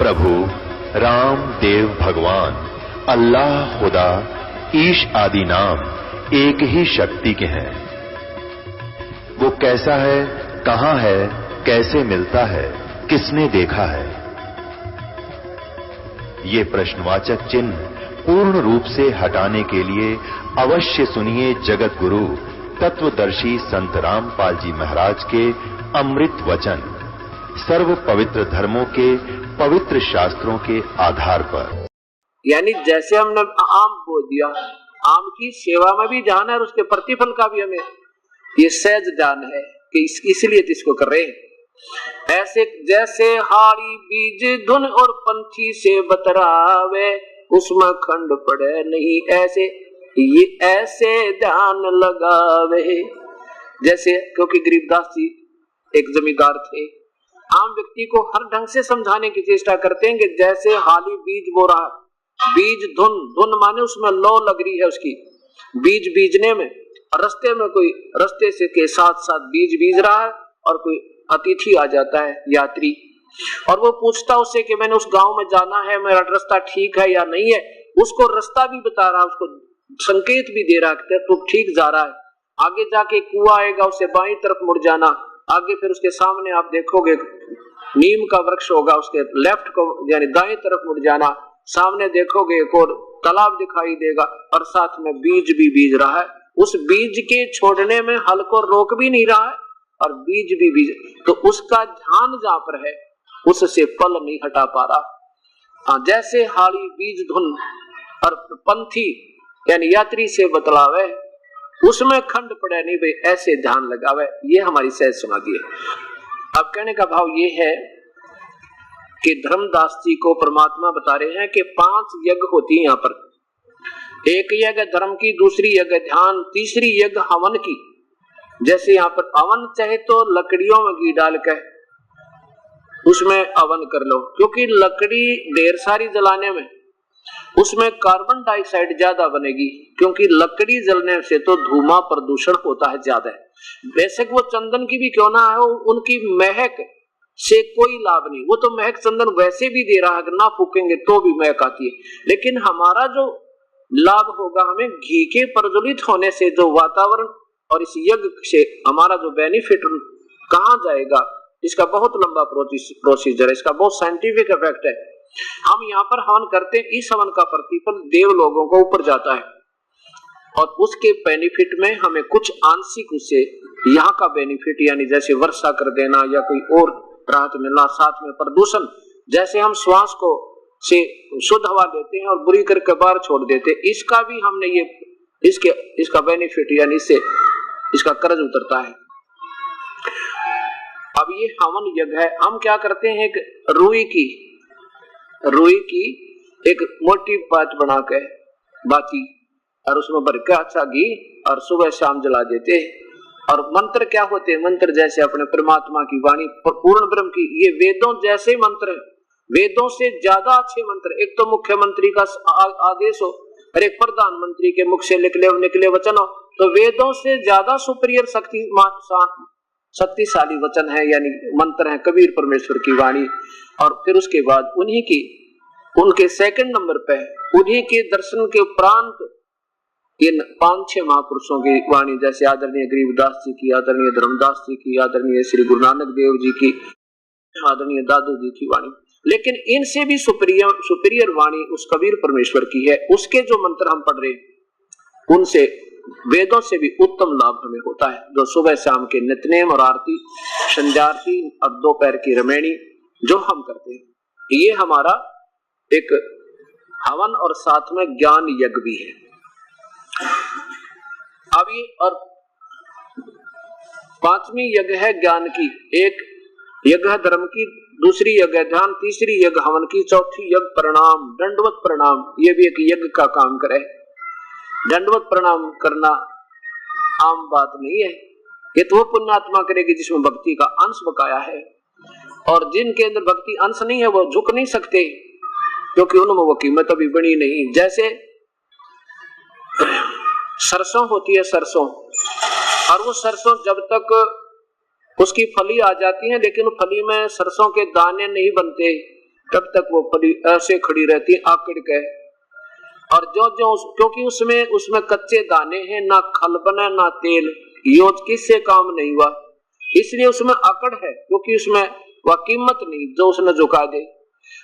प्रभु राम देव भगवान अल्लाह खुदा ईश आदि नाम एक ही शक्ति के हैं। वो कैसा है, कहां है, कैसे मिलता है, किसने देखा है? ये प्रश्नवाचक चिन्ह पूर्ण रूप से हटाने के लिए अवश्य सुनिए जगत गुरु तत्वदर्शी संत रामपाल जी महाराज के अमृत वचन, सर्व पवित्र धर्मों के पवित्र शास्त्रों के आधार पर। यानी जैसे हमने आम बो दिया, आम की सेवा में भी ध्यान है और उसके प्रतिफल का भी हमें ये सहज ध्यान है कि इसलिए तो इसको कर रहे हैं। ऐसे जैसे हारी बीज धुन और पंथी से बतरावे, उसमें खंड पड़े नहीं ऐसे, ये ऐसे ध्यान लगावे। जैसे क्योंकि गरीबदास जी एक जमींदार थे, आम व्यक्ति को हर ढंग से समझाने की चेष्टा करते हैं कि जैसे हाली बीज बो रहा, बीज धुन, धुन माने उसमें लौ लग रही है उसकी, बीज बीजने में, रास्ते में कोई रास्ते से के साथ साथ बीज बीज रहा है और कोई अतिथि आ जाता है, यात्री, और वो पूछता उससे कि मैंने उस गांव में जाना है, मेरा रास्ता ठीक है या नहीं है। उसको रास्ता भी बता रहा, उसको संकेत भी दे रहा है तो ठीक जा रहा है। आगे जाके कुआं आएगा, उसे बाईं तरफ मुड़ जाना, आगे फिर उसके सामने आप देखोगे नीम का वृक्ष होगा, उसके लेफ्ट को यानी दाएं तरफ मुड़ जाना, सामने देखोगे एक और तालाब दिखाई देगा और साथ में बीज भी बीज रहा है। उस बीज के छोड़ने में हल को रोक भी नहीं रहा है और बीज भी बीज, तो उसका ध्यान जहां पर है उससे पल नहीं हटा पा रहा। जैसे हाली बीज धुन और पंथी यानी यात्री से बतलावे, उसमें खंड पड़े नहीं भाई, ऐसे ध्यान लगावे। ये हमारी सहज समाधि है। अब कहने का भाव ये है कि धर्मदास जी को परमात्मा बता रहे हैं कि 5 यज्ञ होती है यहाँ पर। एक यज्ञ धर्म की, दूसरी यज्ञ ध्यान, तीसरी यज्ञ हवन की। जैसे यहाँ पर हवन चाहे तो लकड़ियों में घी डाल कर उसमें हवन कर लो, क्योंकि लकड़ी ढेर सारी जलाने में उसमें कार्बन डाइऑक्साइड ज्यादा बनेगी, क्योंकि लकड़ी जलने से तो धुआं प्रदूषण होता है ज्यादा। बेशक वो चंदन की भी क्यों ना हो, उनकी महक से कोई लाभ नहीं, वो तो महक चंदन वैसे भी दे रहा है, अगर ना फूकेंगे तो भी महक आती है। लेकिन हमारा जो लाभ होगा हमें घी के प्रज्वलित होने से, जो वातावरण और इस यज्ञ से हमारा जो बेनिफिट कहाँ जाएगा, इसका बहुत लंबा प्रोसीजर है, इसका बहुत साइंटिफिक इफेक्ट है। हम यहाँ पर हवन करते हैं, इस हवन का प्रतिफल देव लोगों को ऊपर जाता है और उसके बेनिफिट में हमें कुछ आंशिक उससे यहाँ का बेनिफिट, यानी जैसे वर्षा कर देना या कोई और राहत मिलना, साथ में प्रदूषण, जैसे हम श्वास को से शुद्ध हवा देते हैं और बुरी करके बाहर छोड़ देते हैं, इसका भी हमने ये इसका बेनिफिट यानी इससे इसका कर्ज उतरता है। अब ये हवन यज्ञ है। हम क्या करते हैं, एक रुई की एक मोटी बात बना के बाती और उसमें भर के अच्छा घी और सुबह शाम जला देते। और मंत्र क्या होते हैं, मंत्र जैसे अपने परमात्मा की वाणी, पूर्ण ब्रह्म की, ये वेदों जैसे मंत्र है, वेदों से ज्यादा अच्छे मंत्र। एक तो मुख्यमंत्री का आदेश हो और एक प्रधानमंत्री के मुख से निकले वचन हो, तो वेदों से ज्यादा सुपीरियर शक्तिशाली वचन है यानी मंत्र है कबीर परमेश्वर की वाणी। और फिर उसके बाद उनके सेकंड नंबर पे उन्हीं के दर्शन के उपरांत ये 5-6 महापुरुषों की वाणी, जैसे आदरणीय गरीबदास जी की, आदरणीय धर्मदास जी की, आदरणीय श्री गुरु नानक देव जी की, आदरणीय दादू जी की वाणी। लेकिन इनसे भी सुपीरियर वाणी उस कबीर परमेश्वर की है। उसके जो मंत्र हम पढ़ रहे हैं उनसे, वेदों से भी उत्तम लाभ हमें होता है, जो सुबह शाम के नित्यनेम और आरती, संध्यारती और दोपहर की रमैनी जो हम करते हैं, ये हमारा एक हवन और साथ में ज्ञान यज्ञ भी है। अब ये और 5वीं यज्ञ है ज्ञान की, एक यज्ञ है धर्म की, दूसरी यज्ञ ध्यान, तीसरी यज्ञ हवन की, चौथी यज्ञ प्रणाम, दंडवत प्रणाम। ये भी एक यज्ञ का काम करे। दंडवत प्रणाम करना आम बात नहीं है, ये तो वो पुण्यात्मा करेगी जिसमें भक्ति का अंश बकाया है, और जिनके अंदर भक्ति अंश नहीं है वो झुक नहीं सकते, क्योंकि उनमें वो कीमत अभी बनी नहीं। जैसे सरसों होती है, सरसों, और वो सरसों जब तक उसकी फली आ जाती है, लेकिन फली में सरसों के दाने नहीं बनते, तब तक वो ऐसे खड़ी रहती आकड़ के। और जो जो क्योंकि उसमें कच्चे दाने हैं, ना खल बना ना तेल, योज किससे काम नहीं हुआ, इसलिए उसमें अकड़ है, क्योंकि उसमें वह कीमत नहीं जो उसने झुका दे।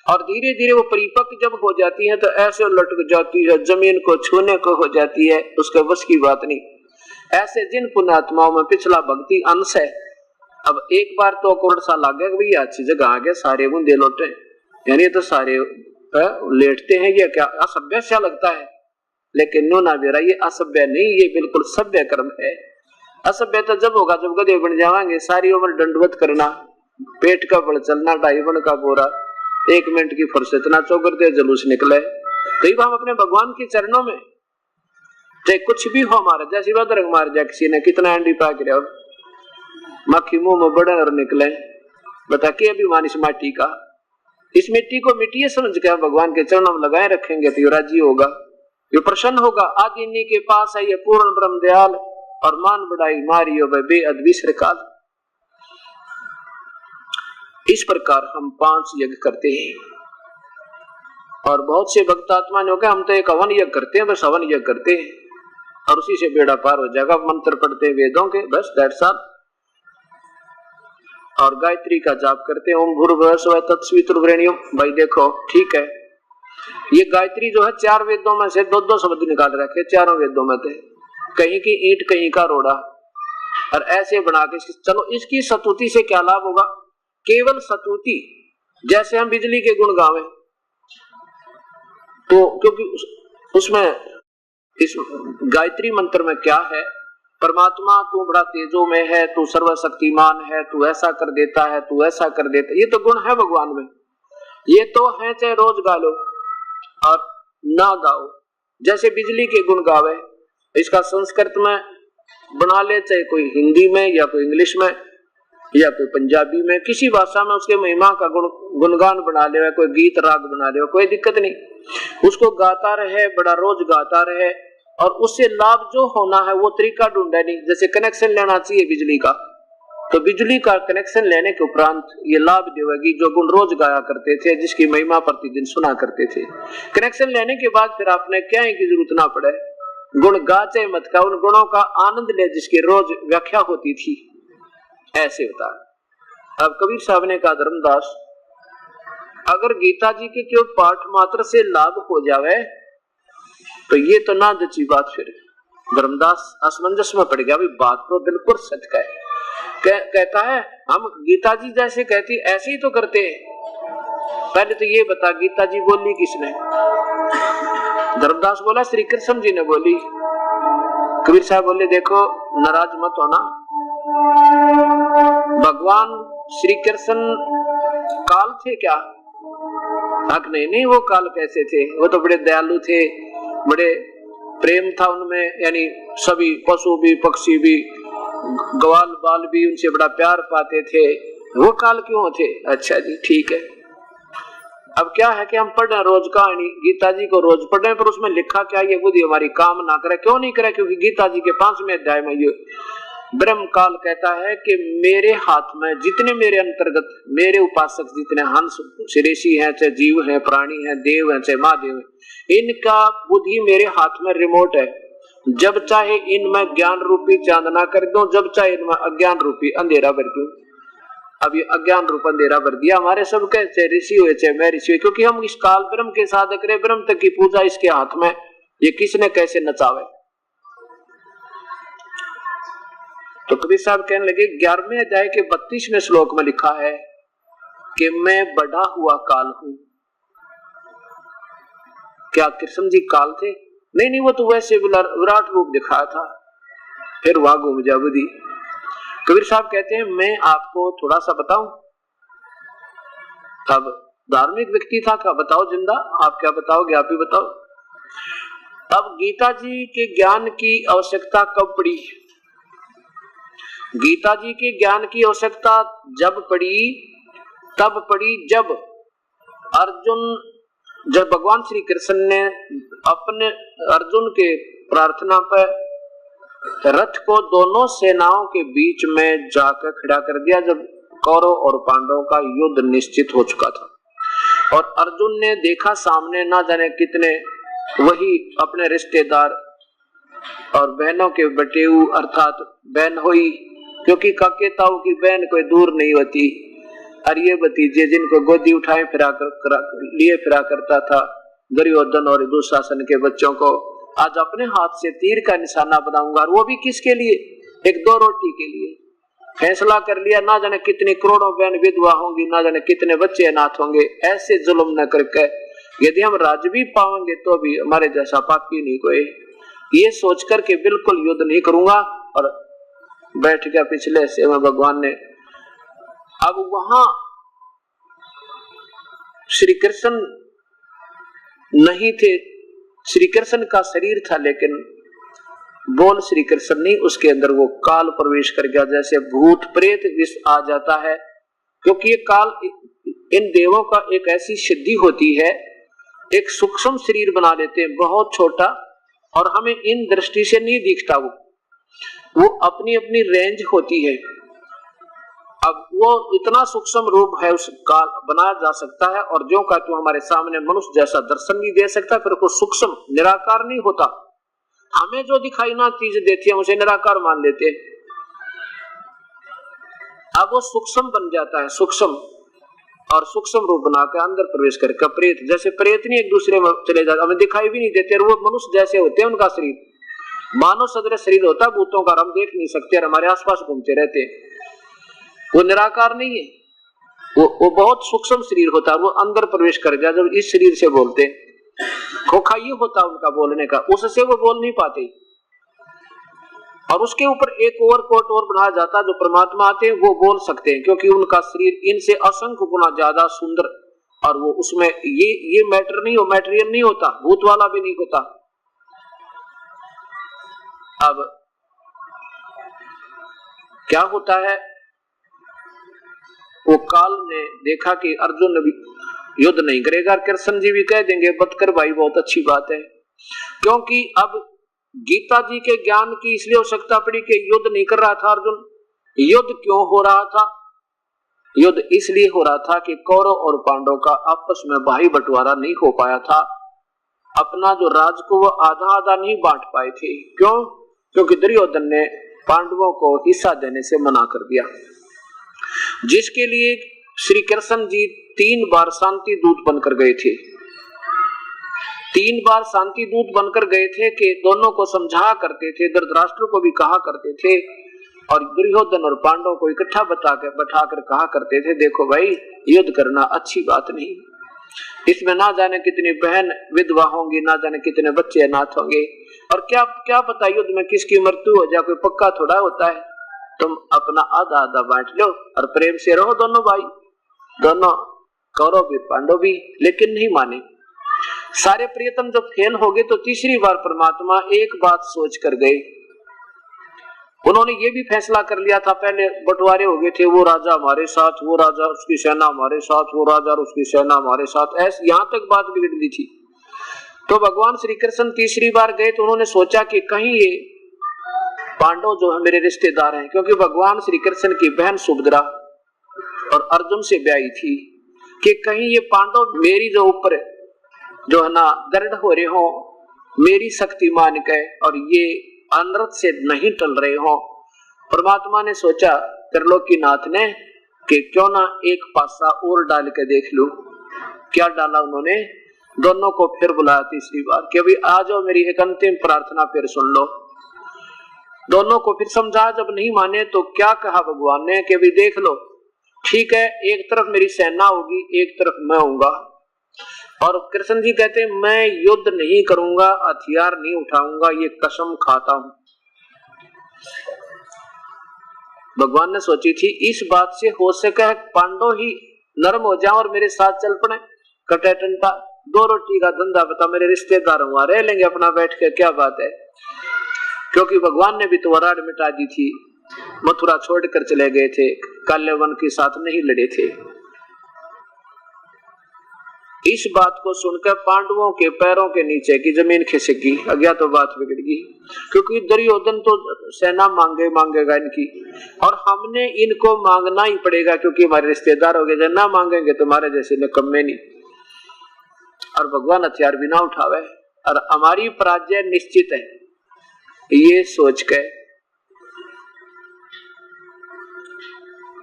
और धीरे धीरे वो परिपक्व जब हो जाती है तो ऐसे लटक जाती है, जमीन को छूने को हो जाती है, उसके बस की बात नहीं। ऐसे जिन पुण्यात्माओं में पिछला भक्ति अंश है, अब एक बार तो कोड़ सा लग गया भैया अच्छी जगह आ गया, सारे बूंदे लौटे, यानी तो सारे लेटते हैं, ये क्या असभ्य सा लगता है। लेकिन नो ना बेरा, ये असभ्य नहीं, ये बिल्कुल सभ्य कर्म है। असभ्य तो जब होगा जब गधे बन जाएंगे, सारी उम्र दंडवत करना, पेट का बल चलना, 2.5 मन का बोरा, 1 मिनट की फुर्सत ना चौकर दे जुलूस निकले। तो हम अपने भगवान के चरणों में चाहे कुछ भी हो हमारा, जैसी बदरंग मार जाए किसी ने, कितना अंडी पाक रहे हो, मक्खी मुंह में बड़े और निकले, बता के अभिमान इस माटी का, इस मिट्टी को मिट्टी समझ के भगवान के चरणों में लगाए रखेंगे तो ये राजी होगा, ये प्रसन्न होगा। आदि इन्हीं के पास है ये पूर्ण ब्रह्म दयाल, और मान बढ़ाई मारियो बेअद विसर काल। इस प्रकार हम 5 यज्ञ करते हैं। और बहुत से भक्त आत्मा ने कहा हम तो एक हवन यज्ञ करते हैं, बस हवन यज्ञ करते हैं और उसी से बेड़ा पार हो जाएगा, मंत्र पढ़ते हैं वेदों के, बस दैट्स ऑल। और गायत्री का जाप करते हैं, ओम भूर्भुवः स्वः तत्सवितुर्वरेण्यम। भाई देखो ठीक है, ये गायत्री जो है 4 वेदों में से 2-2 शब्द निकाल रखे, चारों वेदों में थे, कहीं की ईंट कहीं का रोड़ा, और ऐसे बना के चलो। इसकी स्तुति से क्या लाभ होगा? केवल स्तुति, जैसे हम बिजली के गुण गावें तो, क्योंकि उसमें इस गायत्री मंत्र में क्या है, परमात्मा तू बड़ा तेजो में है, तू सर्वशक्तिमान है, तू ऐसा कर देता है, तू ऐसा कर देता है, ये तो गुण है भगवान में, ये तो है, चाहे रोज गा लो और ना गाओ। जैसे बिजली के गुण गावे, इसका संस्कृत में बना ले, चाहे कोई हिंदी में या कोई इंग्लिश में या कोई पंजाबी में, किसी भाषा में उसके महिमा का गुणगान बना ले, कोई गीत राग बना ले, कोई दिक्कत नहीं, उसको गाता रहे, बड़ा रोज गाता रहे, और उससे लाभ जो होना है वो तरीका ढूंढे नहीं। जैसे कनेक्शन लेना चाहिए बिजली का, तो बिजली का कनेक्शन लेने के उपरांत ये लाभ देगी जो गुण रोज गाया करते थे, जिसकी महिमा प्रतिदिन सुना करते थे। कनेक्शन लेने के बाद फिर आपने क्या है की जरूरत ना पड़े, गुण गा चाहे मत का, उन गुणों का आनंद ले जिसकी रोज व्याख्या होती थी, ऐसे होता है। अब कबीर साहब ने कहा, धर्मदास अगर गीता जी के केवल पाठ मात्र से लाभ हो जावे तो ये तो ना जची बात। फिर धर्मदास असमंजस में पड़ गया, भाई बात तो बिल्कुल सच का है। कहता है हम गीता जी जैसे कहती ऐसे ही तो करते हैं। पहले तो ये बता गीता जी बोली किसने? धर्मदास बोला श्री कृष्ण जी ने बोली। कबीर साहब बोले देखो नाराज मत होना, भगवान श्री कृष्ण काल थे क्या? हक नहीं, वो काल कैसे थे, वो तो बड़े दयालु थे, बड़े प्रेम था उनमें, यानी सभी पशु भी पक्षी भी ग्वाल बाल भी उनसे बड़ा प्यार पाते थे, वो काल क्यों थे? अच्छा जी ठीक है। अब क्या है कि हम पढ़ रहे रोज कहानी, गीता जी को रोज पढ़ रहे, पर उसमें लिखा क्या ये बुद्धि हमारी काम ना करे। क्यों नहीं करे? क्योंकि गीता जी के 5वें अध्याय में ये ब्रह्म काल कहता है कि मेरे हाथ में जितने मेरे अंतर्गत मेरे उपासक जितने हंस ऋषि हैं, चाहे जीव हैं, प्राणी हैं, देव हैं, चाहे महादेव हैं, इनका बुद्धि मेरे हाथ में रिमोट है। जब चाहे इनमें ज्ञान रूपी चांदना कर दूं, जब चाहे इनमें अज्ञान रूपी अंधेरा भर दूं। अब ये अज्ञान रूप अंधेरा भर दिया हमारे सबके, चाहे ऋषि हुए चाहे मैं ऋषि हुए, क्योंकि हम इस काल ब्रह्म के साधक रहे, ब्रह्म तक की पूजा इसके हाथ में, ये किसने कैसे नचावे। तो कबीर साहब कहने लगे 11वें अध्याय के 32वें श्लोक में लिखा है कि मैं बढ़ा हुआ काल हूं। क्या कृष्ण जी काल थे? नहीं, वो तो वैसे विराट रूप दिखाया था। फिर वहां घूम जा बुद्धि। कबीर साहब कहते हैं मैं आपको थोड़ा सा बताऊं। अब धार्मिक व्यक्ति था, क्या बताओ जिंदा, आप क्या बताओगे, आप ही बताओ। अब गीता जी के ज्ञान की आवश्यकता कब पड़ी? गीता जी के ज्ञान की आवश्यकता जब पड़ी, तब पड़ी जब भगवान श्री कृष्ण ने अपने अर्जुन के प्रार्थना पर रथ को दोनों सेनाओं के बीच में जाकर खड़ा कर दिया, जब कौरव और पांडवों का युद्ध निश्चित हो चुका था। और अर्जुन ने देखा सामने ना जाने कितने वही अपने रिश्तेदार और बहनों के बटेऊ अर्थात बहन हुई, क्योंकि काकेताओं की बहन कोई दूर नहीं होती, और ये भतीजे जिनको गोदी उठाए लिए फिरा करता था दुर्योधन और दुशासन के बच्चों को, आज अपने हाथ से तीर का निशाना बनाऊंगा, और वो भी किसके लिए? एक दो रोटी के लिए। फैसला कर लिया, ना जाने कितनी करोड़ों बहन विधवा होंगी, ना जाने कितने बच्चे अनाथ होंगे, ऐसे जुल्म न करके यदि हम राज भी पाएंगे तो भी हमारे जैसा पापी नहीं कोई, ये सोच करके बिल्कुल युद्ध नहीं करूंगा। और बैठ गया पिछले से में भगवान ने। अब वहां श्री कृष्ण नहीं थे, श्री कृष्ण का शरीर था, लेकिन बोल श्री कृष्ण नहीं, उसके अंदर वो काल प्रवेश कर गया, जैसे भूत प्रेत विष आ जाता है। क्योंकि ये काल इन देवों का एक ऐसी सिद्धि होती है, एक सूक्ष्म शरीर बना लेते हैं, बहुत छोटा, और हमें इन दृष्टि से नहीं दिखता, वो अपनी अपनी रेंज होती है। अब वो इतना सूक्ष्म रूप है उस काल बनाया जा सकता है, और जो का तो हमारे सामने मनुष्य जैसा दर्शन नहीं दे सकता, फिर वो सूक्ष्म निराकार नहीं होता। हमें जो दिखाई ना चीज देती है उसे निराकार मान लेते हैं। अब वो सूक्ष्म बन जाता है, सूक्ष्म, और सूक्ष्म रूप बनाकर अंदर प्रवेश करके प्रेत, जैसे प्रेत नहीं एक दूसरे में चले जाते, हमें दिखाई भी नहीं देते, और वो मनुष्य जैसे होते हैं, उनका शरीर मानव सदृश शरीर होता है भूतों का, हम देख नहीं सकते और हमारे आसपास घूमते रहते हैं। वो निराकार नहीं है, वो बहुत सूक्ष्म शरीर होता है, वो अंदर प्रवेश कर गया जब इस शरीर से बोलते। खोखा ये होता उनका बोलने का, उससे वो बोल नहीं पाते। और उसके ऊपर एक और कोट और बनाया जाता है, जो परमात्मा आते हैं वो बोल सकते हैं, क्योंकि उनका शरीर इनसे असंख्य गुना ज्यादा सुंदर, और वो उसमें ये मैटर नहीं हो, मैटेरियल नहीं होता, भूत वाला भी नहीं होता। अब क्या होता है, वो काल ने देखा कि अर्जुन भी युद्ध नहीं करेगा, कृष्ण जी भी कह देंगे मत कर भाई, बहुत अच्छी बात है। क्योंकि अब गीता जी के ज्ञान की इसलिए आवश्यकता पड़ी कि युद्ध नहीं कर रहा था अर्जुन। युद्ध क्यों हो रहा था? युद्ध इसलिए हो रहा था कि कौरव और पांडव का आपस में भाई बंटवारा नहीं हो पाया था, अपना जो राज को वो आधा आधा नहीं बांट पाए थे। क्यों? क्योंकि दुर्योधन ने पांडवों को हिस्सा देने से मना कर दिया, जिसके लिए श्री कृष्ण जी 3 बार शांति दूत बनकर गए थे। 3 बार शांति दूत बनकर गए थे कि दोनों को समझा करते थे, धृतराष्ट्र को भी कहा करते थे, और दुर्योधन और पांडव को इकट्ठा बैठाकर कहा करते थे, देखो भाई युद्ध करना अच्छी बात नहीं, इसमें ना जाने कितनी बहन विधवा होंगी, ना जाने कितने बच्चे अनाथ होंगे, और क्या क्या पता युद्ध में किसकी मृत्यु हो जाए, कोई पक्का थोड़ा होता है। तुम अपना आधा आधा बांट लो और प्रेम से रहो दोनों भाई, दोनों कौरव भी पांडव भी। लेकिन नहीं माने, सारे प्रयत्न जब फेल हो गए तो तीसरी बार परमात्मा एक बात सोच कर गए। उन्होंने ये भी फैसला कर लिया था, पहले बंटवारे हो गए थे, वो राजा हमारे साथ, वो राजा उसकी सेना हमारे साथ, वो राजा और उसकी सेना हमारे साथ, ऐसे यहां तक बात बिगड़ दी थी। तो भगवान श्री कृष्ण तीसरी बार गए तो उन्होंने सोचा कि कहीं ये पांडव जो है मेरे रिश्तेदार हैं, क्योंकि भगवान श्री कृष्ण की बहन सुभद्रा और अर्जुन से ब्याही थी, कि कहीं ये पांडव मेरी जो ऊपर जो है ना दृढ़ हो रहे हो, मेरी शक्ति मान के, और ये अनर्थ से नहीं टल रहे हो। परमात्मा ने सोचा त्रिलोकीनाथ ने कि क्यों ना एक पासा और डाल के देख लूं। क्या डाला उन्होंने? दोनों को फिर बुलाया तीसरी बार कि अभी आ जाओ, मेरी एक अंतिम प्रार्थना फिर सुन लो। दोनों को फिर समझा, जब नहीं माने तो क्या कहा भगवान ने कि अभी देख लो, ठीक है, एक तरफ मेरी सेना होगी, एक तरफ मैं होऊंगा। और कृष्ण जी कहते हैं मैं युद्ध नहीं करूंगा, हथियार नहीं उठाऊंगा, ये कसम खाता हूं। भगवान ने सोची थी इस बात से हो सके पांडव ही नरम हो जाए और मेरे साथ चल पड़े, कटे टंटा 2 रोटी का धंधा बता, मेरे रिश्तेदार वहां रह लेंगे अपना बैठ के, क्या बात है। क्योंकि भगवान ने भी तो वराड मिटा दी थी, मथुरा छोड़कर चले गए थे, काले वन के साथ नहीं लड़े थे। इस बात को सुनकर पांडवों के पैरों के नीचे की जमीन खिसक गई, अज्ञा तो बात बिगड़ गई, क्योंकि दुर्योधन तो सेना मांगेगा इनकी, और हमने इनको मांगना ही पड़ेगा क्योंकि हमारे रिश्तेदार हो गए, ना मांगेंगे तुम्हारे जैसे निकम्मे नहीं। और भगवान हथियार भी ना उठावे और हमारी पराजय निश्चित है, ये सोच के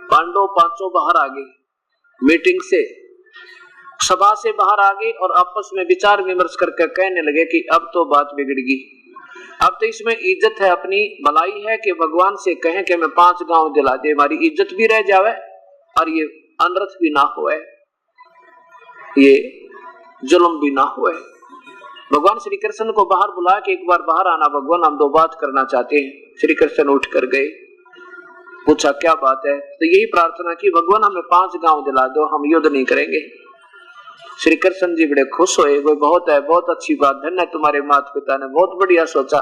पांडव पांचों बाहर आ गए, मीटिंग से, सभा से बाहर आ गए और आपस में विचार विमर्श करके कहने लगे कि अब तो बात बिगड़गी, अब तो इसमें इज्जत है, अपनी भलाई है कि भगवान से कहें कि मैं 5 गांव दिला दे, हमारी इज्जत भी रह जावे और ये अनर्थ भी ना होए, ये जुल्म भी ना होए। भगवान श्री कृष्ण को बाहर बुला के एक बार बाहर आना, भगवान हम 2 बात करना चाहते हैं। श्री कृष्ण उठ कर गए, पूछा क्या बात है, तो यही प्रार्थना की भगवान हमें 5 गांव दिला दो, हम युद्ध नहीं करेंगे। श्री कृष्ण जी बड़े खुश हुए, वो बहुत है, बहुत अच्छी बात, धन्य है तुम्हारे माता पिता ने, बहुत बढ़िया सोचा।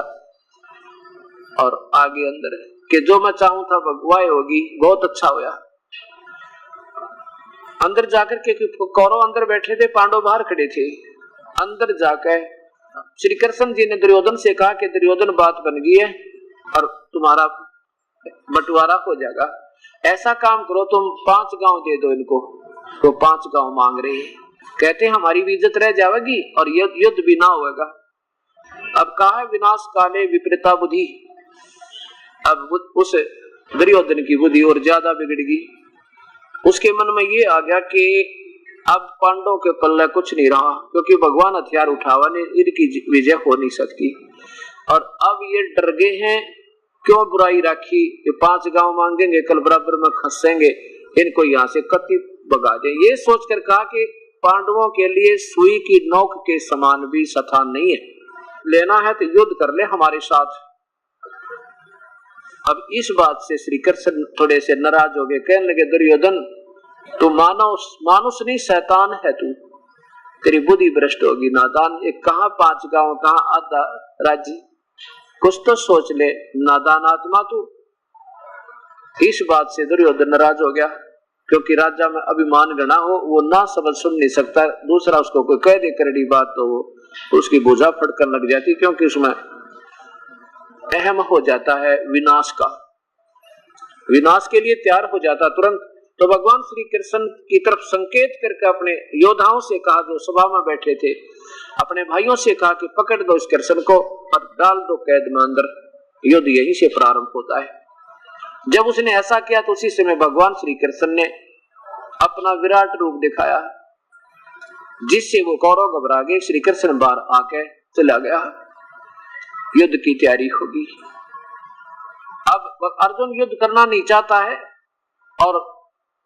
और आगे अंदर कि जो मैं चाहूं था वह होगी, बहुत अच्छा हुआ। अंदर जाकर के कौरव अंदर बैठे थे, पांडव बाहर खड़े थे। अंदर जाकर श्री कृष्ण जी ने दुर्योधन से कहा कि दुर्योधन बात बन गई है और तुम्हारा बंटवारा हो जाएगा, ऐसा काम करो तुम 5 गांव दे दो इनको। तो 5 गांव मांग रहे हैं, कहते हैं हमारी भी इज्जत रह जाएगी और युद्ध भी ना होगा। अब कहा है विनाश काले विपरीता बुद्धि, अब उस दुर्योधन की बुद्धि और ज्यादा बिगड़गी। उसके मन में ये आ गया कि अब पांडवों के पल्ले कुछ नहीं रहा, क्योंकि भगवान हथियार उठावा ने इनकी विजय हो नहीं सकती। और अब ये डर गए हैं, क्यों बुराई रखी, ये 5 गांव मांगेंगे, कल बराबर में खसेंगे, इनको यहाँ से कति भगा दे। ये सोचकर कहा कि पांडवों के लिए सुई की नोक के समान भी स्थान नहीं है, लेना है तो युद्ध कर ले हमारे साथ। अब इस बात से श्री कृष्ण थोड़े से नाराज हो गए, कहने लगे दुर्योधन तू मानुष नहीं शैतान है तू, तेरी बुद्धि भ्रष्ट होगी, नादान। एक कहाँ 5 गांव, कहाँ आधा राज्य, कुछ तो सोच ले नादान आत्मा तू। इस बात से दुर्योधन नाराज हो गया, क्योंकि राजा में अभिमान गणा हो, वो ना शब्द सुन नहीं सकता, दूसरा उसको कोई कह दे करड़ी बात तो वो उसकी भुजा फटकर लग जाती, क्योंकि उसमें अहम हो जाता है विनाश का, विनाश के लिए तैयार हो जाता तुरंत। तो भगवान श्री कृष्ण की तरफ संकेत करके अपने योद्धाओं से कहा, जो सभा में बैठे थे, अपने भाइयों से कहा कि पकड़ दो इस कृष्ण को और डाल दो कैद में अंदर, युद्ध यहीं से प्रारंभ होता है। जब उसने ऐसा किया तो उसी समय भगवान श्री कृष्ण ने अपना विराट रूप दिखाया, जिससे वो कौरव घबरा गए। श्री कृष्ण बाहर आके चला गया, युद्ध की तैयारी होगी। अब अर्जुन युद्ध करना नहीं चाहता है, और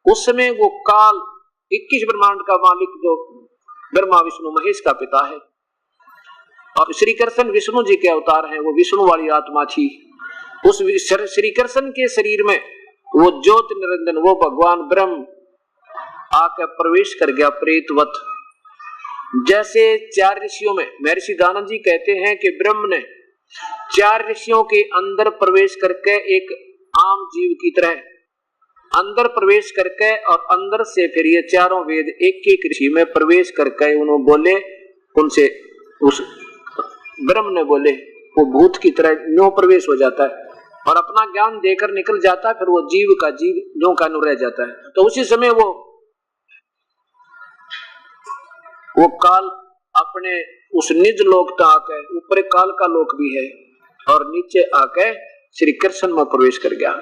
उस समय वो काल 21 ब्रह्मांड का मालिक जो ब्रह्मा विष्णु महेश का पिता है, और श्री कृष्ण विष्णु जी के अवतार हैं, वो विष्णु वाली आत्मा थी। उस श्री कृष्ण के शरीर में वो ज्योति निरंजन, वो भगवान ब्रह्म आकर प्रवेश कर गया प्रेतवत। जैसे 4 ऋषियों में महर्षि दानव जी कहते हैं कि ब्रह्म ने 4 ऋषियों के अंदर प्रवेश करके एक आम जीव की तरह अंदर प्रवेश करके, और अंदर से फिर ये 4 वेद एक ऋषि में प्रवेश करके उन्होंने बोले, उनसे उस ब्रह्म ने बोले, वो भूत की तरह न्यों प्रवेश हो जाता है और अपना ज्ञान देकर निकल जाता है, फिर वो जीव का जीव न्यों का न्यों रह जाता है। तो उसी समय वो काल अपने उस निज लोक तक आके, ऊपर काल का लोक भी है, और नीचे आके श्री कृष्ण में प्रवेश कर गया।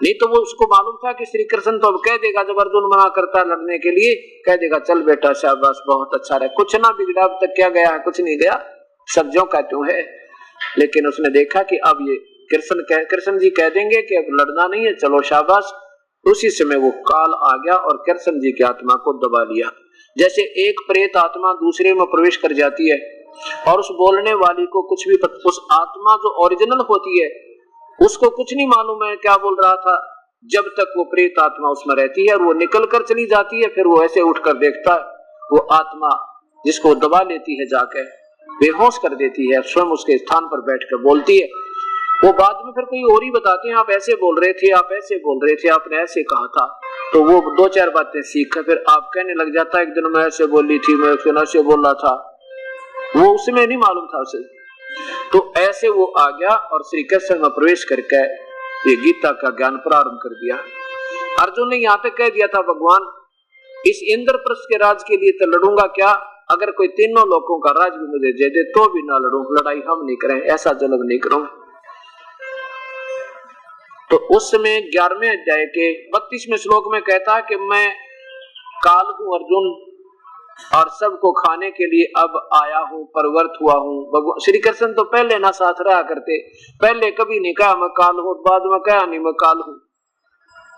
नहीं तो वो उसको मालूम था कि श्री कृष्ण तो अब कह देगा, जब अर्जुन मना करता है लड़ने के लिए, कह देगा चल बेटा शाबाश बहुत अच्छा रहा, कुछ ना बिगड़ा, अब तक क्या गया है, कुछ नहीं गया, सब ज्यों का त्यों है। लेकिन उसने देखा कि अब ये कृष्ण जी कह देंगे कि अब लड़ना नहीं है, चलो शाबाश। उसी समय वो काल आ गया और कृष्ण जी की आत्मा को दबा लिया। जैसे एक प्रेत आत्मा दूसरे में प्रवेश कर जाती है, और उस बोलने वाली को कुछ भी उस आत्मा जो ओरिजिनल होती है उसको कुछ नहीं मालूम है क्या बोल रहा था, जब तक वो प्रेत आत्मा उसमें रहती है, और वो निकल कर चली जाती है, फिर वो ऐसे उठकर देखता है, वो आत्मा जिसको दबा लेती है जाके बेहोश कर देती है, स्वयं उसके स्थान पर बैठकर बोलती है। वो बाद में फिर कोई और ही बताते हैं, आप ऐसे बोल रहे थे, आप ऐसे बोल रहे थे, आपने ऐसे कहा था। तो वो 2-4 बातें सीख फिर आप कहने लग जाता है, एक दिन मैं ऐसे बोली थी, मैं ऐसे बोल रहा था, वो उसमें नहीं मालूम था उसे। तो ऐसे वो आ गया और श्री कृष्ण में प्रवेश करके ये गीता का ज्ञान प्रारंभ कर दिया। अर्जुन ने यहाँ तक कह दिया था, भगवान इस इंद्रप्रस्थ के राज के लिए तो लड़ूंगा क्या, अगर कोई तीनों लोगों का राज भी मुझे दे दे तो भी ना लड़ूं, लड़ाई हम नहीं करें, ऐसा जुल्म नहीं करूं। तो उसमें 11वें अध्याय के 32वें श्लोक में कहता है कि मैं काल हूं अर्जुन और सबको खाने के लिए अब आया हूं, परवर्त हुआ हूं। भगवान श्री कृष्ण तो पहले ना साथ रहा करते, पहले कभी नहीं कहा मैं काल हूं, बाद में कहा नहीं मैं काल हूं,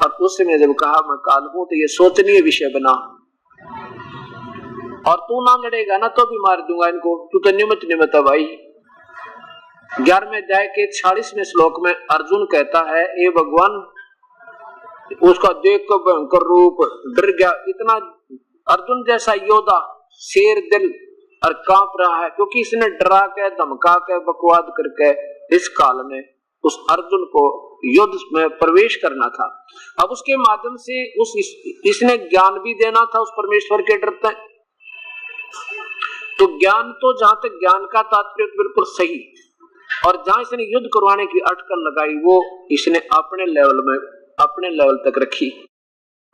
और उसमें जब कहा मैं काल हूं तो ये सोचनीय विषय बना। और तू ना लड़ेगा ना तो भी मार दूंगा इनको, तू तो निमित्त है भाई। 11वें अध्याय के 46वें श्लोक में अर्जुन कहता है, ए भगवान, उसका देख कर भयंकर रूप डर गया। इतना अर्जुन जैसा योद्धा शेर दिल और कांप रहा है, क्योंकि इसने डरा के धमका के बकवाद करके इस काल में उस अर्जुन को युद्ध में प्रवेश करना था। अब उसके माध्यम से इसने ज्ञान भी देना था उस परमेश्वर के डरते। तो ज्ञान तो जहां तक ज्ञान का तात्पर्य बिल्कुल सही, और जहां इसने युद्ध करवाने की अटकल लगाई वो इसने अपने लेवल तक रखी।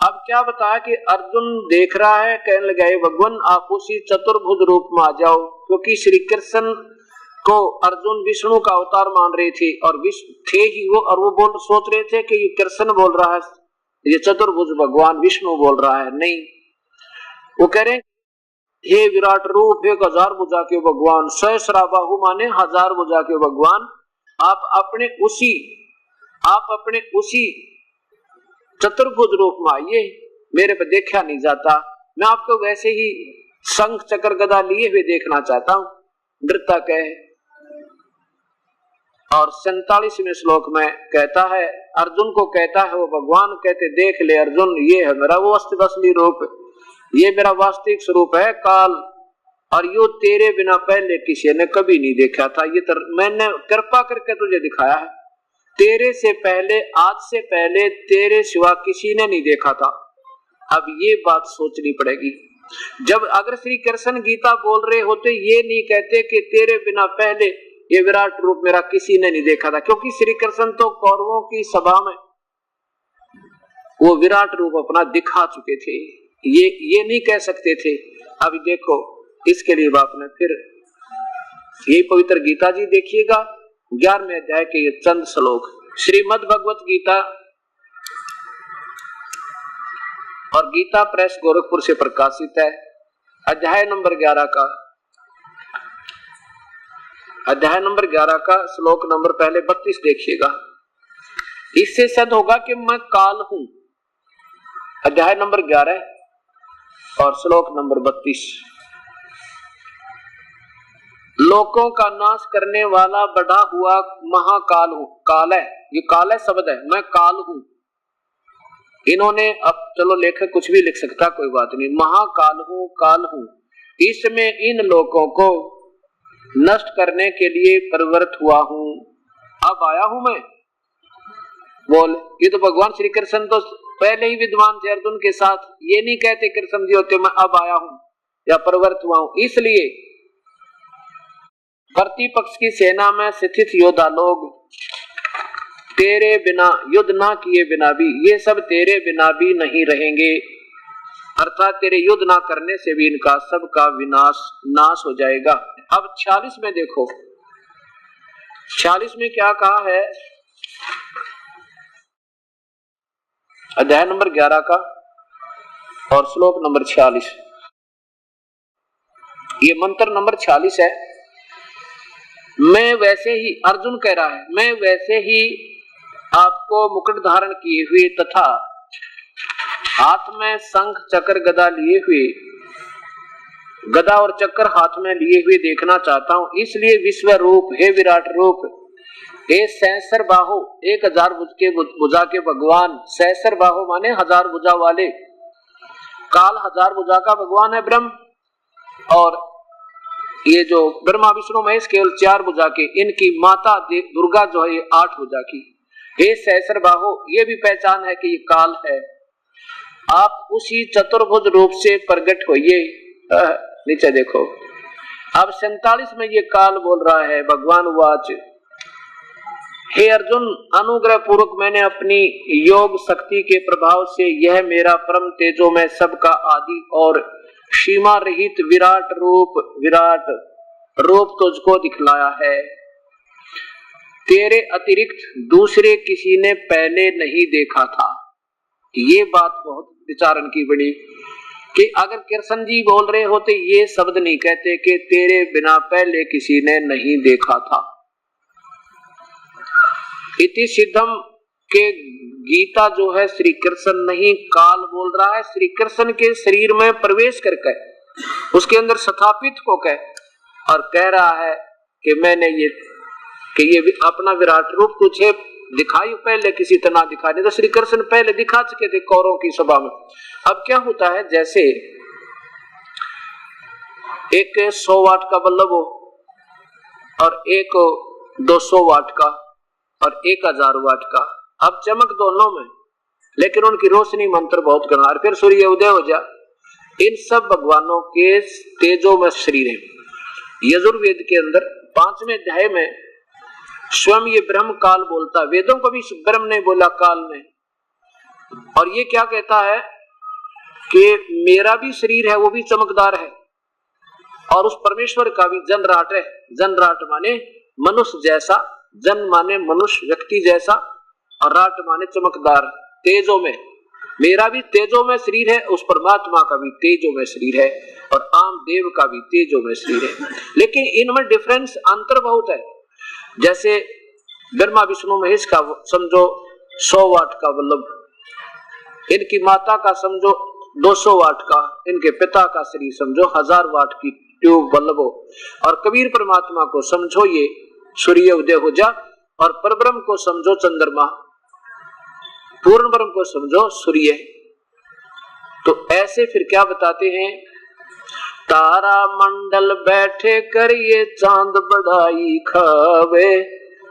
अब क्या बताया कि अर्जुन देख रहा है, कहने लगा भगवान आप उसी चतुर्भुज रूप में आ जाओ, क्योंकि श्री कृष्ण को अर्जुन विष्णु का अवतार मान रहे थे और थे ही वो, और वो सोच रहे थे कि ये कृष्ण बोल रहा है, ये चतुर्भुज भगवान विष्णु बोल रहा है। नहीं, वो कह रहे हे विराट रूप, 1000 भुजा के भगवान, सहस्राबाहु माने 1000 भुजा के भगवान, आप अपने उसी चतुर्भुज रूप में आइए, मेरे पे देखा नहीं जाता, मैं आपको वैसे ही शंख चक्र गदा लिए हुए देखना चाहता हूं, डरता कहे। और 47वें श्लोक में कहता है, अर्जुन को कहता है वो भगवान, कहते देख ले अर्जुन, ये है मेरा वो असली रूप, ये मेरा वास्तविक स्वरूप है काल, और यो तेरे बिना पहले किसी ने कभी नहीं देखा था, ये मैंने कृपा करके तुझे दिखाया है। तेरे से पहले, आज से पहले तेरे सिवा किसी ने नहीं देखा था। अब ये बात सोचनी पड़ेगी। जब अगर श्री कृष्ण गीता बोल रहे होते ये नहीं कहते कि तेरे बिना पहले ये विराट रूप मेरा किसी ने नहीं देखा था, क्योंकि श्री कृष्ण तो कौरवों की सभा में वो विराट रूप अपना दिखा चुके थे, ये नहीं कह सकते थे। अभी देखो इसके लिए बाप ने फिर यही पवित्र गीता जी देखिएगा, 11वें अध्याय के ये चंद श्लोक श्रीमद् भगवत गीता और गीता प्रेस गोरखपुर से प्रकाशित है। अध्याय नंबर 11 का श्लोक नंबर पहले 32 देखिएगा। इससे सिद्ध होगा कि मैं काल हूं। अध्याय नंबर 11 और श्लोक नंबर 32। लोकों का नाश करने वाला बढ़ा हुआ महाकाल हूं। काल है, ये काल है शब्द है, मैं काल हूं। इन्होंने अब चलो लेखक कुछ भी लिख सकता, कोई बात नहीं, महाकाल हूं, काल हूं, इसमें इन लोगों को नष्ट करने के लिए प्रवृत्त हुआ हूं, अब आया हूं मैं। बोल, ये तो भगवान श्री कृष्ण तो पहले ही विद्वान थे अर्जुन के साथ, ये नहीं कहते कृष्ण जी होते मैं अब आया हूं या प्रवृत्त हुआ हूं। इसलिए प्रतिपक्ष की सेना में स्थित योद्धा लोग तेरे बिना युद्ध ना किए बिना भी, ये सब तेरे बिना भी नहीं रहेंगे, अर्थात तेरे युद्ध ना करने से भी इनका सबका नाश हो जाएगा। अब 46 में देखो, 46 में क्या कहा है, अध्याय नंबर 11 का और श्लोक नंबर 46, ये मंत्र नंबर 46 है। मैं वैसे ही, अर्जुन कह रहा है, मैं वैसे ही आपको मुकुट धारण किए हुए तथा हाथ में शंख चक्र गदा लिए हुए, गदा और चक्र हाथ में लिए हुए देखना चाहता हूं। इसलिए विश्व रूप, हे विराट रूप, हे सहस्र बाहु, 1000 भुजा के भगवान, सहस्र बाहु माने 1000 भुजा वाले, काल 1000 भुजा का भगवान है ब्रह्म, और ये जो ब्रह्मा विष्णु महेश केवल 4 भुजा के, इनकी माता दुर्गा जो है 8 भुजा की। हे सहस्र बाहु, ये भी पहचान है कि ये काल है, आप उसी चतुर्भुज रूप से प्रकट होइए। नीचे देखो, अब 47 में ये काल बोल रहा है, भगवान वाच, हे अर्जुन, अनुग्रह पूर्वक मैंने अपनी योग शक्ति के प्रभाव से यह मेरा परम तेजो में सबका आदि और सीमा रहित विराट रूप तुझको दिखलाया है, तेरे अतिरिक्त दूसरे किसी ने पहले नहीं देखा था। ये बात बहुत विचारण की बड़ी कि अगर कृष्ण जी बोल रहे होते ये शब्द नहीं कहते कि तेरे बिना पहले किसी ने नहीं देखा था। इति सिद्धम के गीता जो है श्री कृष्ण नहीं काल बोल रहा है, श्री कृष्ण के शरीर में प्रवेश करके उसके अंदर स्थापित होकर और कह रहा है कि मैंने ये अपना विराट रूप तुझे दिखाई, पहले किसी तरह दिखा दे। तो श्री कृष्ण पहले दिखा चुके थे कौरवों की सभा में। अब क्या होता है, जैसे एक 100 वाट का बल्ब हो और एक 200 वाट का और 1000 वाट का, अब चमक दोनों में, लेकिन उनकी रोशनी मंत्र बहुत करना। और फिर सूर्य उदय हो जा, इन सब भगवानों के तेजों में शरीर है। यजुर्वेद के अंदर 5वें अध्याय में स्वयं ये ब्रह्म काल बोलता, वेदों को भी ब्रह्म ने बोला काल ने, और ये क्या कहता है कि मेरा भी शरीर है वो भी चमकदार है और उस परमेश्वर का भी जनराट है। जनराट माने मनुष्य जैसा, जन माने मनुष्य व्यक्ति जैसा, और राट माने चमकदार, तेजों में। मेरा भी तेजों में शरीर है, उस परमात्मा का भी तेजों में शरीर है, और आम देव का भी तेजों में शरीर है। लेकिन इनमें डिफरेंस अंतर बहुत है। जैसे ब्रह्मा विष्णु महेश का समझो 100 वाट का बल्ब, इनकी माता का समझो 200 वाट का, इनके पिता का शरीर समझो 1000 वाट की ट्यूब बल्ब हो, और कबीर परमात्मा को समझो ये सूर्य उदय हो जा, और परब्रह्म को समझो चंद्रमा, पूर्ण ब्रह्म को समझो सूर्य। तो ऐसे फिर क्या बताते हैं, तारा मंडल बैठे कर ये चांद बढ़ाई खावे,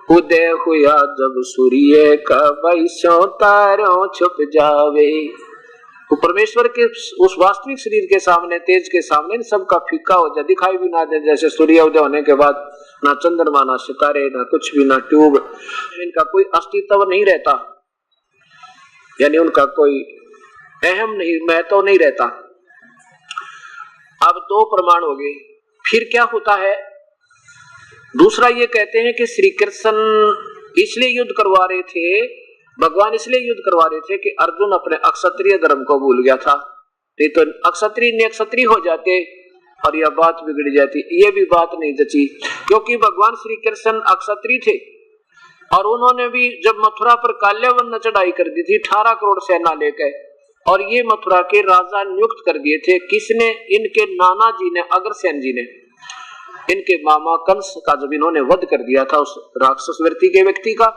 उदय हुआ जब सूर्य का वैसो तारों छुप जावे। तो परमेश्वर के उस वास्तविक शरीर के सामने, तेज के सामने सबका फीका हो जाए, दिखाई भी ना दे। जैसे सूर्य उदय होने के बाद ना चंद्रमा, ना सितारे, ना कुछ भी, ना ट्यूब, इनका कोई अस्तित्व नहीं रहता, यानी उनका कोई अहम नहीं, महत्व नहीं रहता। अब 2 प्रमाण हो गए। फिर क्या होता है, दूसरा ये कहते हैं कि श्री कृष्ण इसलिए युद्ध करवा रहे थे, भगवान इसलिए युद्ध करवा रहे थे कि अर्जुन अपने अक्षत्रिय धर्म को भूल गया था, नहीं तो अक्षत्रिय निक्षत्रिय हो जाते और यह बात बिगड़ जाती। ये भी बात नहीं जची, क्योंकि भगवान श्री कृष्ण अक्षत्रिय थे और उन्होंने भी जब मथुरा पर काल्यावन ने चढ़ाई कर दी थी 18 करोड़ सेना लेकर, और ये मथुरा के राजा नियुक्त कर दिए थे। किसने? इनके नाना जी ने, अग्रसेन जी ने, इनके मामा कंस का जब इन्होंने वध कर दिया था उस राक्षस वृत्ति के व्यक्ति का,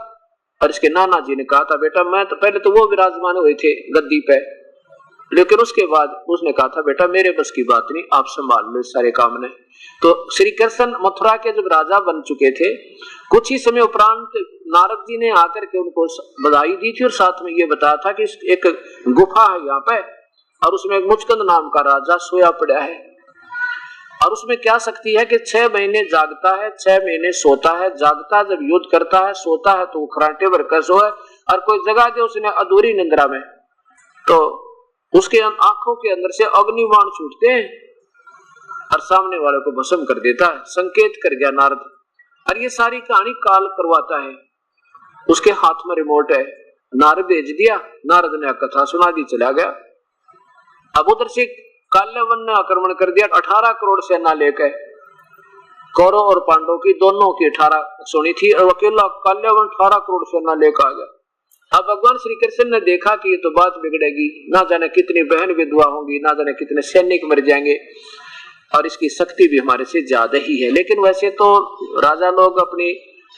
और इसके नाना जी ने कहा था बेटा मैं तो, पहले तो वो विराजमान हुए थे गद्दी पे, लेकिन उसके बाद उसने कहा था बेटा मेरे बस की बात नहीं, आप संभाल लो सारे काम ने। तो श्री कृष्ण मथुरा के जब राजा बन चुके थे, कुछ ही समय उपरांत नारद जी ने आकर के उनको बधाई दी थी और साथ में ये बताया था कि एक गुफा है यहाँ पे, और उसमें मुचकंद नाम का राजा सोया पड़ा है, और उसमें क्या शक्ति है कि 6 महीने जागता है, 6 महीने सोता है। जागता जब युद्ध करता है, सोता है तो खराटे भरकर सोए, और कोई जगह दे उसने अधूरी निंद्रा में, तो उसके आंखों के अंदर से अग्निबाण छूटते हैं और सामने वाले को भस्म कर देता है। संकेत कर गया नारद, और ये सारी कहानी काल करवाता है, उसके हाथ में रिमोट है, नारद भेज दिया, नारद ने कथा सुना दी, चला गया। अब उधर से काल्यावन ने आक्रमण कर दिया, 18 करोड़ सेना लेकर, कौरव और पांडव की दोनों की 18 सुनी थी, और अकेला काल्यावन 18 करोड़ सेना लेकर आ गया। अब भगवान श्री कृष्ण ने देखा कि ये तो बात बिगड़ेगी, ना जाने कितनी बहन विधवा होंगी, ना जाने कितने सैनिक मर जाएंगे, और इसकी शक्ति भी हमारे से ज्यादा ही है। लेकिन वैसे तो राजा लोग अपनी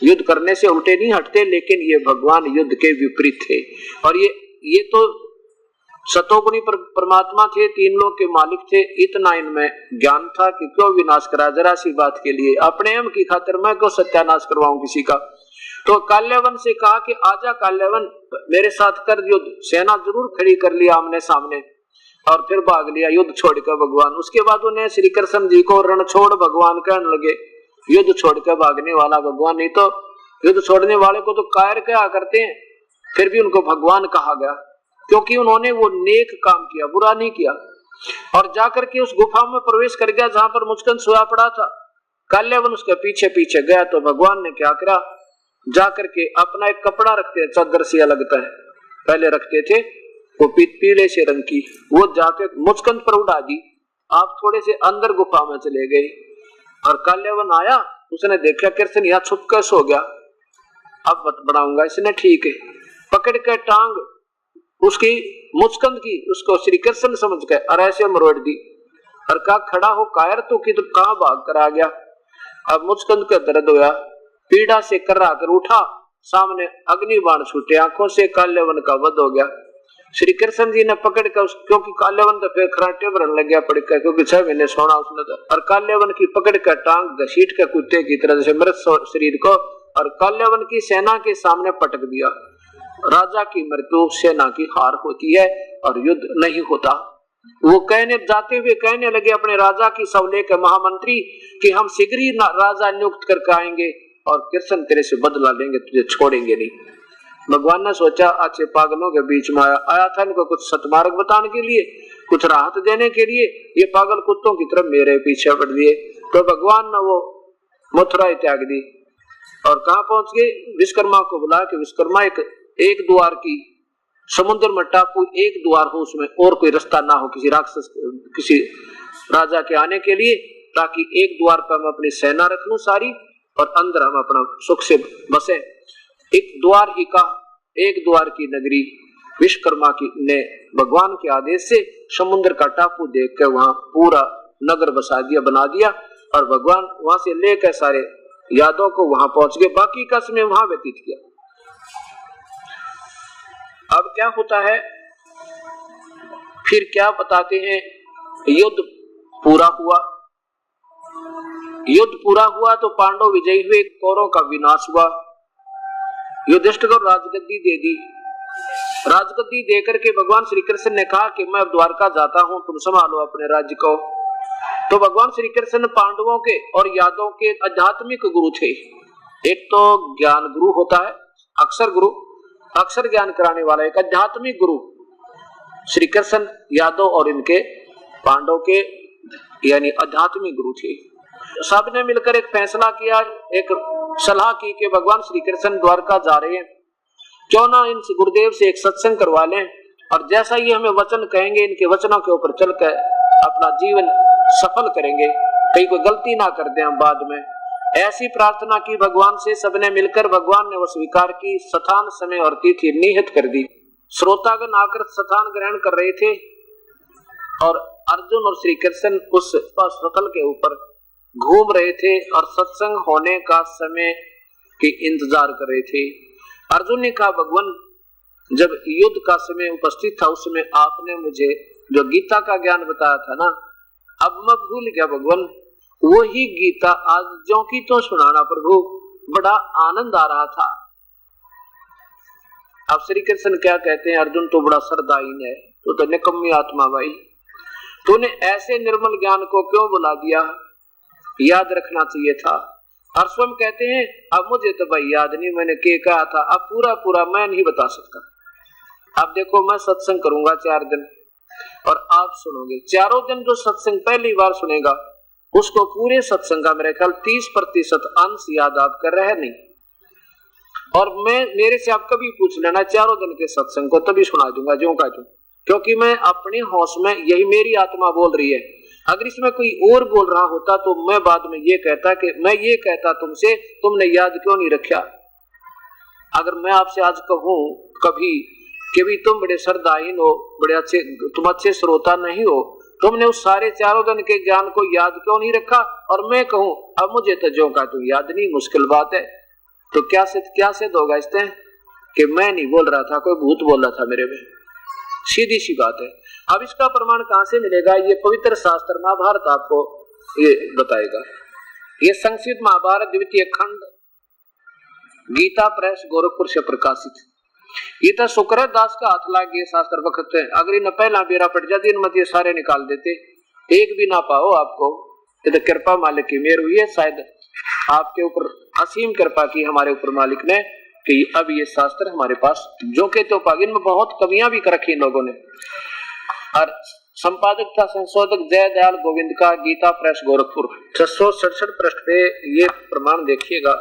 युद्ध करने से उल्टे नहीं हटते, लेकिन ये भगवान युद्ध के विपरीत थे। और ये तो सतोगुणी परमात्मा थे, 3 लोक के मालिक थे। इतना इनमें ज्ञान था कि क्यों विनाश करा, जरा सी बात के लिए, अपने हम की खातिर मैं क्यों सत्यानाश करवाऊं किसी का। तो काल्यावन से कहा कि आजा काल्यावन मेरे साथ कर युद्ध। सेना जरूर खड़ी कर लिया आमने सामने, और फिर भाग लिया युद्ध छोड़कर भगवान। उसके बाद उन्हें श्री कृष्ण जी को रण छोड़ भगवान कहने लगे, युद्ध छोड़कर भागने वाला भगवान। नहीं तो युद्ध छोड़ने वाले को तो कायर क्या करते हैं, फिर भी उनको भगवान कहा गया, क्योंकि उन्होंने वो नेक काम किया, बुरा नहीं किया। और जाकर के उस गुफा में प्रवेश कर गया जहां पर मुचकुंद सोया पड़ा था। काल्यावन उसके पीछे पीछे गया तो भगवान ने क्या करा, जाकर के अपना एक कपड़ा रखते हैं, चादर सी लगता है, पहले रखते थे वो पीले से रंग की, वो जाके मुचकुंद पर उड़ा दी। आप थोड़े से अंदर गुफा में चले गए और काल्यावन आया, उसने देखा कृष्ण यहाँ छुप कर सो गया, अब मत बढ़ाऊंगा। इसने ठीक है पकड़ के टांग उसकी मुचकुंद की उसको श्री कृष्ण समझ के और ऐसे मरोड़ दी और कहा खड़ा हो कायर तो कि, तो कहां भाग कर आ गया। अब मुचकुंद का दर्द होया, पीड़ा से कर्रा कर उठा, सामने अग्नि बाण छूटे, आंखों से काल्यावन का वध हो गया। श्री कृष्ण जी ने पकड़ कर, क्योंकि काल्यावन तो फिर खराटे भरने लग गया पड़ कर, क्योंकि 6 महीने सोना उसने तो, और काल्यावन की पकड़ कर टांग घसीट के कुत्ते की तरह से मृत शरीर को और काल्यावन की सेना के सामने पटक दिया। राजा की मृत्यु सेना की हार होती है और युद्ध नहीं होता। वो कहने जाते हुए कहने लगे अपने राजा की सवले के महामंत्री कि हम शीघ्र ही राजा नियुक्त करके आएंगे और कृष्ण तेरे से बदला लेंगे, तुझे छोड़ेंगे नहीं। भगवान ने सोचा अच्छे पागलों के बीच में आया था, इनको कुछ सतमार्ग बताने के लिए, कुछ राहत देने के लिए, ये पागल कुत्तों की तरफ मेरे पीछे पड़ दिए। तो भगवान ने वो मथुरा त्याग दी और कहा पहुंच गए, विश्वकर्मा को बुला के विश्वकर्मा एक द्वार की समुद्र में टापू, एक द्वार हो उसमें और कोई रास्ता ना हो किसी राक्षस किसी राजा के आने के लिए, ताकि एक द्वार पर हम अपनी सेना रख लूं सारी और अंदर हम अपना सुख से बसे। एक द्वार ही का एक द्वार की नगरी विश्वकर्मा की ने भगवान के आदेश से समुद्र का टापू देख कर वहां पूरा नगर बसा दिया, बना दिया और भगवान वहां से लेकर सारे यादों को वहां पहुंच गए, बाकी का समय वहां व्यतीत किया। अब क्या होता है, फिर क्या बताते हैं, युद्ध पूरा हुआ। युद्ध पूरा हुआ तो पांडव विजयी हुए, कौरवों का विनाश हुआ। युधिष्ठिर को राजगद्दी दे दी। राजगद्दी देकर के भगवान श्री कृष्ण ने कहा कि मैं अब द्वारका जाता हूं, तुम संभालो अपने राज्य को। तो भगवान श्री कृष्ण पांडवों के और यादवों के आध्यात्मिक गुरु थे। एक तो ज्ञान गुरु होता है, अक्षर गुरु, अक्षर ज्ञान कराने वाला, एक आध्यात्मिक गुरु श्री कृष्ण यादव और इनके पांडव के यानी आध्यात्मिक गुरु थे। सबने मिलकर एक फैसला किया, एक सलाह की कि भगवान श्री कृष्ण द्वारका जा रहे हैं, क्यों ना इन गुरुदेव से एक सत्संग करवा लें और जैसा ये हमें वचन कहेंगे इनके वचनों के ऊपर चलकर अपना जीवन सफल करेंगे, कहीं कोई गलती ना कर दें हम बाद में। ऐसी प्रार्थना की भगवान से, सबने मिलकर भगवान ने वो स्वीकार की। स्थान समय और तिथि निहित कर दी। श्रोतागण आकर स्थान ग्रहण कर रहे थे और अर्जुन और श्री कृष्ण उस स्थल के ऊपर घूम रहे थे और सत्संग होने का समय के इंतजार कर रहे थे। अर्जुन ने कहा भगवान जब युद्ध का समय उपस्थित था उसमें आपने मुझे जो गीता का ज्ञान बताया था ना, अब मैं भूल गया भगवान, वही गीता आज जो की तो सुनाना प्रभु, बड़ा आनंद आ रहा था। अब श्री कृष्ण क्या कहते हैं, अर्जुन तो बड़ा श्रद्धाहीन है, तो निकम्मी आत्मा भाई, तूने ऐसे निर्मल ज्ञान को क्यों बुला दिया, याद रखना चाहिए था। और स्वयं कहते हैं अब मुझे तो भाई याद नहीं मैंने क्या कहा था, अब पूरा मैं नहीं बता सकता। अब देखो मैं सत्संग करूंगा 4 दिन और आप सुनोगे, 4 दिन जो सत्संग पहली बार सुनेगा उसको पूरे सत्संग का मेरे ख्याल 30% अंश याद आप कर रहे नहीं। और मैं मेरे से आप कभी पूछ लेना 4 दिन के सत्संग को, तभी सुना दूंगा जो का जो, क्योंकि मैं अपने होश में यही मेरी आत्मा बोल रही है। अगर इसमें कोई और बोल रहा होता तो मैं बाद में ये कहता कि मैं ये कहता तुमसे, तुमने याद क्यों नहीं रखा। अगर मैं आपसे आज कहूं कभी कि भी तुम बड़े श्रद्धाहीन हो, बड़े अच्छे, तुम अच्छे श्रोता नहीं हो, तुमने उस सारे 4 दिन के ज्ञान को याद क्यों नहीं रखा, और मैं कहूं अब मुझे तो जो का तू याद नहीं, मुश्किल बात है। तो क्या सिद्ध होगा इससे कि मैं नहीं बोल रहा था, कोई भूत बोल रहा था मेरे में, सीधी सी बात है। अब इसका प्रमाण कहां से मिलेगा, ये पवित्र शास्त्र महाभारत आपको ये बताएगा। ये संस्कृत महाभारत द्वितीय खंड गीता प्रेस गोरखपुर से प्रकाशित। ये तो शुक्र दास का हाथ लाग गए शास्त्र वक्त है, अगर इन पहला बेरा पट जाती इन मत ये सारे निकाल देते, एक भी ना पाओ आपको। ये तो कृपा मालिक की मेहर हुई है, शायद आपके ऊपर असीम कृपा की हमारे ऊपर मालिक ने कि अब ये शास्त्र हमारे पास जो के तो पागिन में बहुत कमियां भी कर रखी इन लोगों ने। और संपादक था संशोधक जय दयाल गोविंद का, गीता प्रेस गोरखपुर। 667 पृष्ठ पे ये प्रमाण देखिएगा।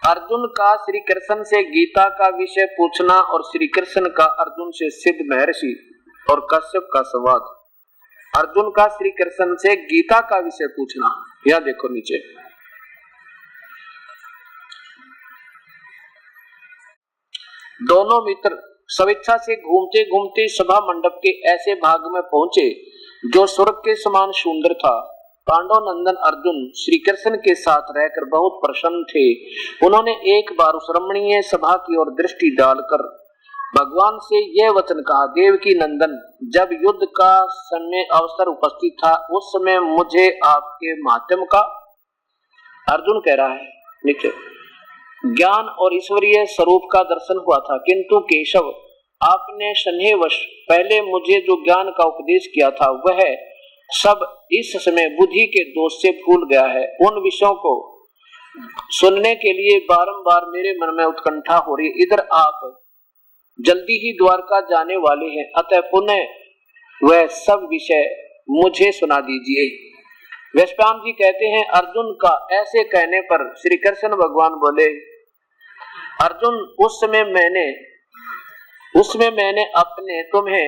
अर्जुन का श्री कृष्ण से गीता का विषय पूछना और श्री कृष्ण का अर्जुन से सिद्ध महर्षि और कश्यप का संवाद। अर्जुन का श्री कृष्ण से गीता का विषय पूछना, यह देखो नीचे। दोनों मित्र स्वेच्छा से घूमते घूमते सभा मंडप के ऐसे भाग में पहुंचे जो स्वर्ग के समान सुंदर था। पांडव नंदन अर्जुन श्री कृष्ण के साथ रहकर बहुत प्रसन्न थे। उन्होंने एक बार उस रमणीय सभा की ओर दृष्टि डालकर भगवान से यह वचन कहा, देवकी नंदन, जब युद्ध का समय अवसर उपस्थित था उस समय मुझे आपके माध्यम का, अर्जुन कह रहा है नीचे, ज्ञान और ईश्वरीय स्वरूप का दर्शन हुआ था, किंतु केशव आपने स्नेहवश पहले मुझे जो ज्ञान का उपदेश किया था वह सब इस समय बुद्धि के दोष से भूल गया है। उन विषयों को सुनने के लिए बारंबार मेरे मन में उत्कंठा हो रही। इधर आप जल्दी ही द्वारका जाने वाले हैं, अतः पुनः वह सब विषय मुझे सुना दीजिए। व्यासपान जी कहते हैं, अर्जुन का ऐसे कहने पर श्री कृष्ण भगवान बोले, अर्जुन उसमें मैंने अपने तुम्हें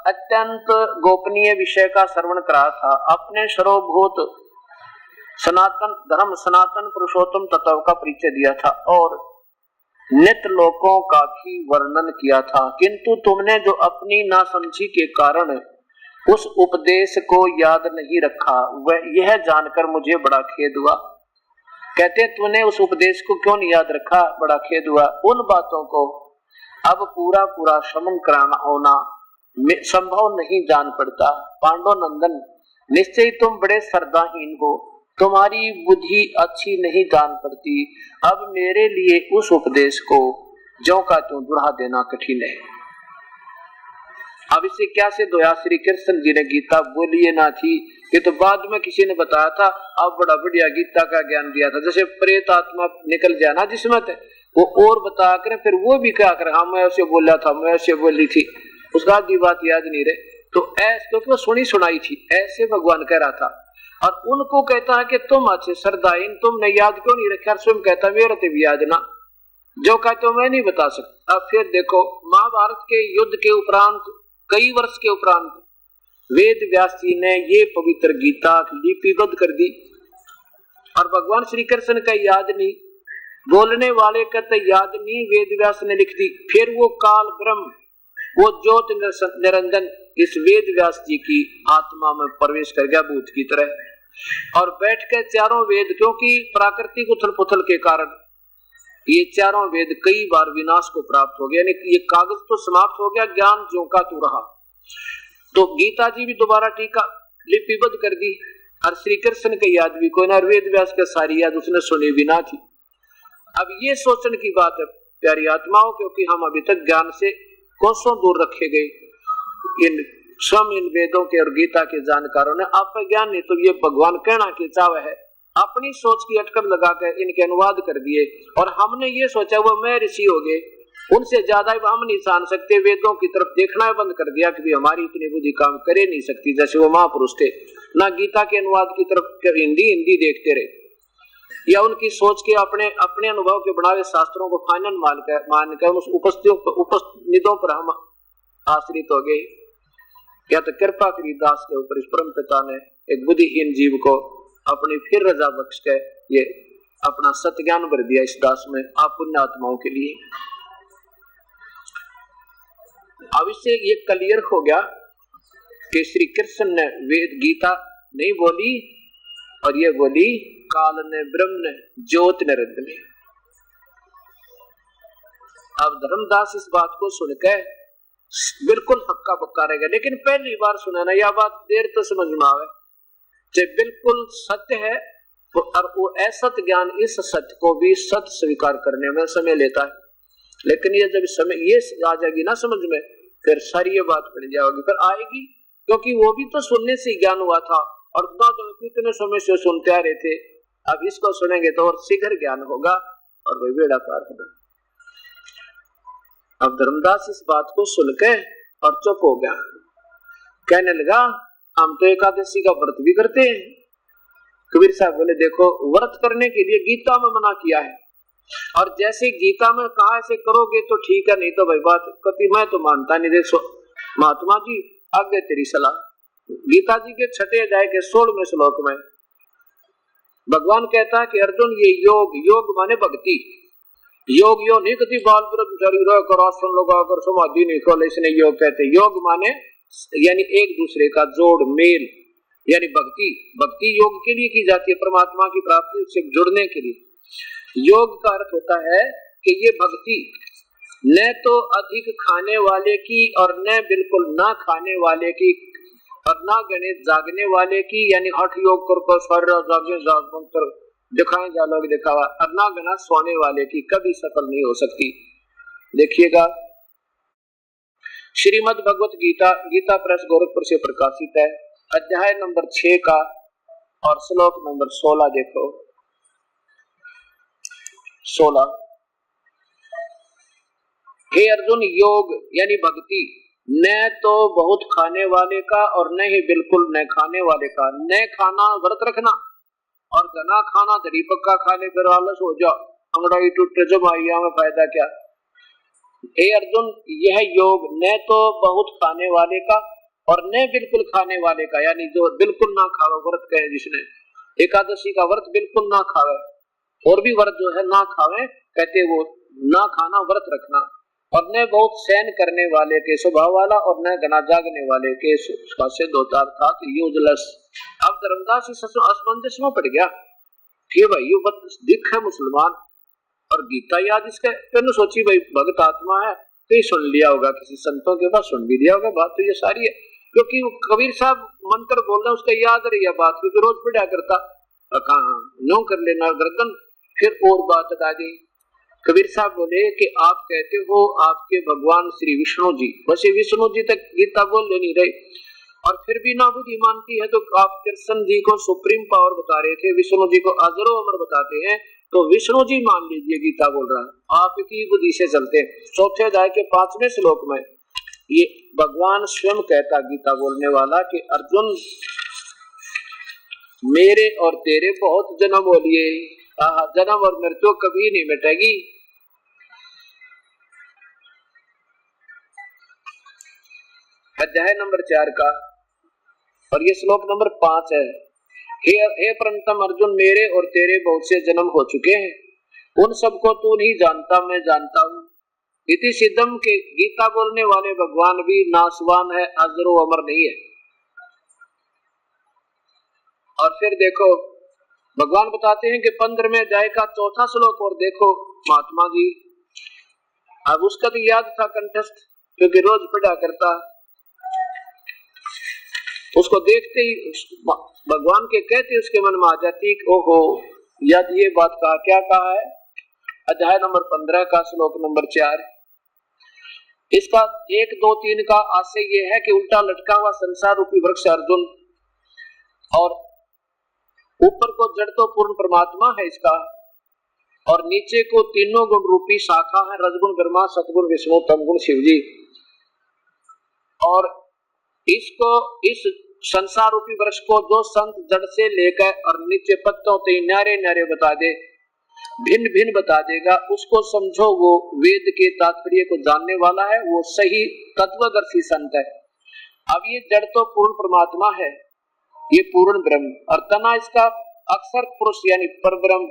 अत्यंत गोपनीय विषय का श्रवण करा था। अपने सर्वभूत सनातन धर्म सनातन पुरुषोत्तम तत्व का परिचय दिया था और नित्य लोकों का भी वर्णन किया था, किंतु तुमने जो अपनी नासमझी के कारण उस उपदेश को याद नहीं रखा, वह यह जानकर मुझे बड़ा खेद हुआ। कहते तूने उस उपदेश को क्यों नहीं याद रखा, बड़ा खेद हुआ। उन बातों को अब पूरा पूरा श्रवण कराना होना संभव नहीं जान पड़ता। पांडव नंदन, निश्चय तुम बड़े श्रद्धाहीन हो, तुम्हारी बुद्धि अच्छी नहीं जान पड़ती। अब मेरे लिए उस उपदेश को ज्यों का त्यों दुहरा देना कठिन है। अब इसे क्या सिद्ध होया, श्री कृष्ण जी ने गीता बोलिए ना थी, ये तो बाद में किसी ने बताया था। अब बड़ा बढ़िया गीता का ज्ञान दिया था, जैसे प्रेत आत्मा निकल जाए ना जिसमें वो और बता कर फिर वो भी क्या करे, हाँ मैं ऐसे बोला था, मैं ऐसे बोली थी, उसका आधी बात याद नहीं रहे। तो ऐसे क्योंकि वो सुनी सुनाई थी, ऐसे भगवान कह रहा था। और उनको कहता है कि तुम अच्छे श्रद्धाहीन, तुमने याद क्यों नहीं रखा। स्वयं कहता मेरे तो भी याद ना, जो कहते हो मैं नहीं बता सकता। अब फिर देखो, महाभारत के युद्ध के उपरांत कई वर्ष के उपरांत वेद व्यास जी ने ये पवित्र गीता लिपिबद्ध कर दी और भगवान श्री कृष्ण का याद नहीं, बोलने वाले का तो याद नहीं, वेद व्यास ने लिख दी। फिर वो काल ब्रह्म, वो ज्योत निरंजन इस वेद व्यास जी की आत्मा में प्रवेश कर गया भूत की तरह और बैठ कर चारों वेद, क्योंकि प्राकृतिक उथल पुथल के कारण ये चारों वेद कई बार विनाश को प्राप्त हो गया, यानी ये कागज तो समाप्त हो गया, ज्ञान ज्यों का त्यों रहा। तो गीता जी भी दोबारा टीका लिपिबद्ध कर दी और श्री कृष्ण की याद भी कोई ना, वेद व्यास का सारी याद उसने सुनी भी ना थी। अब ये सोचने की बात है प्यारी आत्माओं, क्योंकि हम अभी तक ज्ञान से कोसों दूर रखे गए। इन वेदों के और गीता के जानकारों ने आप ज्ञान नहीं, तो ये भगवान कहना के चावे है, अपनी सोच की अटकल लगाकर इनके अनुवाद कर दिए और हमने ये सोचा वो मैं ऋषि हो गए, उनसे ज्यादा हम नहीं जान सकते। वेदों की तरफ देखना बंद कर दिया कि हमारी इतनी बुद्धि काम करे नहीं सकती, जैसे वो महापुरुष थे ना। गीता के अनुवाद की तरफ हिंदी देखते रहे या उनकी सोच के अपने अनुभव के बनाए शास्त्रों को फाइनल मान कर उस उपनिषदों पर हम आश्रित हो गए। या तो कृपा करी दास के ऊपर इस परम पिता ने एक बुद्धिहीन जीव को अपनी फिर रजा बख्श के ये अपना सत्य ज्ञान भर दिया इस दास में, आप पुण्य आत्माओं के लिए। अब इससे ये क्लियर हो गया कि श्री कृष्ण ने वेद गीता नहीं बोली और ये बोली काल ने ब्रह्म ने ज्योत ने रंग ने। अब धर्मदास इस बात को सुनकर बिल्कुल हक्का बक्का रहेगा, लेकिन पहली बार सुना ना, यह बात देर तो समझ में आवे, बिल्कुल सत्य है और वो असत्य ज्ञान इस सत्य को भी सत्य स्वीकार करने में समय लेता है। लेकिन ये जब समय ये आ जाएगी ना समझ में, फिर सारी ये बात बन जाएगी, फिर आएगी, क्योंकि वो भी तो सुनने से ज्ञान हुआ था और कितने समय से सुनते आ रहे थे। अब इसको सुनेंगे तो और शीघ्र ज्ञान होगा और वही बेड़ा पार होगा। अब धर्मदास इस बात को सुनकर और चुप हो गया। कहने लगा हम तो एकादशी का व्रत भी करते हैं। कबीर साहब बोले देखो व्रत करने के लिए गीता में मना किया है, और जैसे गीता में कहा ऐसे करोगे तो ठीक है, नहीं तो भाई बात कति मैं तो मानता नहीं। देखो महात्मा जी आगे तेरी सलाह। गीता जी के 6 अध्याय के 16वें श्लोक में भगवान कहता है कि अर्जुन ये योग, योग माने भक्ति, योग यो नहीं कति बाल ब्रह्मचारी रहकर आसन लगाकर समाधि नहीं खोले, इसने योग कहते। योग माने यानी एक दूसरे का जोड़ मेल, यानी भक्ति। भक्ति योग के लिए की जाती है, परमात्मा की प्राप्ति से जुड़ने के लिए। योग का अर्थ होता है कि ये भक्ति न तो अधिक खाने वाले की और न बिल्कुल ना खाने वाले की और ना गणित जागने वाले की, यानी हठ योग कर सारे जागे जागरण कर दिखाए जा लोग दिखावा, और ना गना सोने वाले की कभी सफल नहीं हो सकती। देखिएगा श्रीमद् भगवत गीता, गीता प्रेस गोरखपुर से प्रकाशित है, अध्याय नंबर 6 का और श्लोक नंबर 16 देखो। 16 हे अर्जुन योग यानी भक्ति न तो बहुत खाने वाले का और न ही बिल्कुल न खाने वाले का। न खाना व्रत रखना और घना खाना दरी पक्का खाने फिर आलस हो जाओ, अंगड़ाई टूटे जमाइया में फायदा क्या। हे अर्जुन यह योग न तो बहुत खाने वाले का और न बिल्कुल खाने वाले का, यानी जो बिल्कुल ना खावे व्रत कहे, जिसने एकादशी का व्रत बिल्कुल ना खावे, और भी व्रत जो है ना खावे कहते वो ना खाना व्रत रखना, और न बहुत सहन करने वाले के स्वभाव वाला और न घना जागने वाले के सिद्ध होता था यूजलेस। अब धर्मदास इस असमंजस में पड़ गया कि भाई ये दिख है मुसलमान और गीता याद इसके, तो सोची भाई भगत आत्मा है तो ये सुन लिया होगा, किसी संतों के पास सुन भी लिया होगा बात, तो ये सारी है क्योंकि कबीर साहब मंत्र बोल रहे उसका याद रही बात, क्योंकि रोज पढ़ा करता नो कर लेना गर्दन। फिर और बात आ गई, कबीर साहब बोले कि आप कहते हो आपके भगवान श्री विष्णु जी, बस ये विष्णु जी तक गीता बोल लेनी रही, और फिर भी ना बुद्धि मानती है तो आप कृष्ण जी को सुप्रीम पावर बता रहे थे, विष्णु जी को अजरो अमर बताते हैं, तो विष्णु जी मान लीजिए गीता बोल रहा है, आपकी बुद्धि से चलते। 4 अध्याय के 5वें श्लोक में ये भगवान स्वयं कहता गीता बोलने वाला कि अर्जुन मेरे और तेरे बहुत जन्म हो लिए, जन्म और मृत्यु कभी नहीं मिटेगी। अध्याय नंबर 4 का और ये श्लोक नंबर 5 है। हे परंतम अर्जुन मेरे और तेरे बहुत से जन्म हो चुके हैं, उन सबको तू नहीं जानता, मैं जानता हूँ। इति सिद्धम के गीता बोलने वाले भगवान भी नासवान है, अजरो अमर नहीं है। और फिर देखो भगवान बताते हैं कि 15वें अध्याय का 4था श्लोक और देखो महात्मा जी, अब उसका भी याद था कंठस्थ क्योंकि रोज पढ़ा करता, उसको देखते ही भगवान के कहते उसके मन में आ जाती ओहो याद ये बात कहा, क्या कहा है। अध्याय नंबर 15 का श्लोक नंबर 4, इसका 1, 2, 3 का आशय ये है कि उल्टा लटका हुआ संसार रूपी वृक्ष अर्जुन, और ऊपर को जड़ तो पूर्ण परमात्मा है इसका, और नीचे को तीनों गुण रूपी शाखा है, रजगुण ब्रह्मा, सतगुण विष्णु, तमगुण शिव जी। और इसको इस संसार रूपी वृक्ष को जो संत जड़ से लेकर और नीचे पत्तों तक न्यारे न्यारे बता दे, भिन्न भिन्न बता देगा, उसको समझो वो वेद के तात्पर्य को जानने वाला है, वो सही तत्वदर्शी संत है। अब ये जड़ तो पूर्ण परमात्मा है, ये पूर्ण ब्रह्म, और तना इसका अक्षर पुरुष यानी पर ब्रह्म,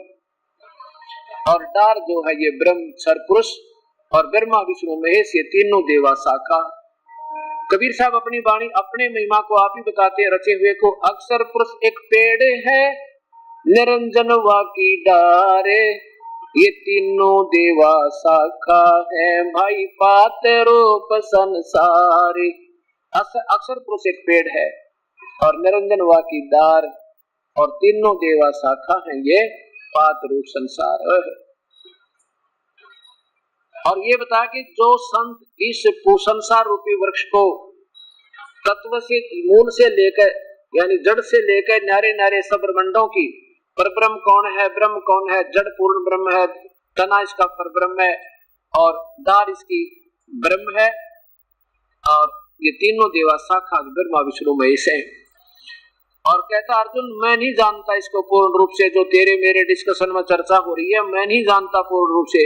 और डार जो है ये ब्रह्म क्षर पुरुष, और ब्रह्मा विष्णु महेश ये तीनों देवा शाखा। कबीर साहब अपनी वाणी अपने महिमा को आप ही बताते हैं रचे हुए को, अक्षर पुरुष एक पेड़ है, निरंजन वाकी डारे, ये तीनों देवा शाखा है, भाई पात रूप संसारे। अक्षर पुरुष एक पेड़ है और निरंजन वाकी डार, और तीनों देवा शाखा है ये पात रूप संसार। और ये बता कि जो संत इस संसार रूपी वृक्ष को तत्व से मूल से लेकर यानी जड़ से लेकर नारे नारे सब ब्रह्मांडों की पर ब्रह्म कौन है, ब्रह्म कौन है, जड़ पूर्ण ब्रह्म है, तना इसका पर ब्रह्म है और दार इसकी ब्रह्म है, और ये तीनों देवा शाखा ब्रह्मा विष्णु महेश है। और कहता अर्जुन मैं नहीं जानता इसको पूर्ण रूप से, जो तेरे मेरे डिस्कशन में चर्चा हो रही है मैं नहीं जानता पूर्ण रूप से,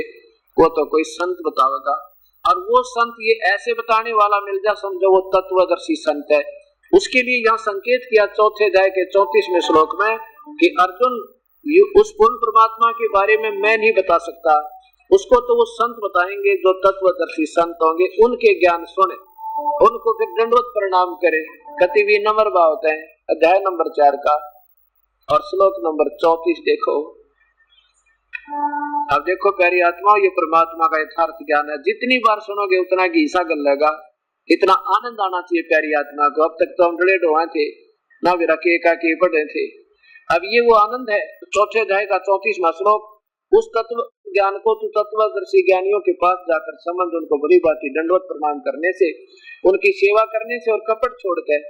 वो तो कोई संत बतावेगा। और वो संत ये ऐसे बताने वाला मिल जा समझो वो तत्वदर्शी संत है। उसके लिए यहाँ संकेत किया चौथे अध्याय के 34वें श्लोक में कि अर्जुन उस पूर्ण परमात्मा के बारे में मैं नहीं बता सकता, उसको तो वो संत बताएंगे जो तत्वदर्शी संत होंगे, उनके ज्ञान सुने, उनको फिर दंडवत प्रणाम करे। कति भी नंबर भाव है अध्याय नंबर 4 का और श्लोक नंबर 34 देखो। अब देखो प्यारी आत्मा, ये परमात्मा का यथार्थ ज्ञान है, जितनी बार सुनोगे उतना घीसा गलेगा, इतना आनंद आना चाहिए प्यारी आत्मा को। अब तक तो हम डरे डोए थे ना, भी रखे का के पढ़े थे, अब ये वो आनंद है। चौथे अध्याय का 34वां श्लोक, उस तत्व ज्ञान को तू तत्वदर्शी ज्ञानियों के पास जाकर संबंध, उनको बड़ी बात दंडवत प्रणाम करने से, उनकी सेवा करने से और कपट छोड़कर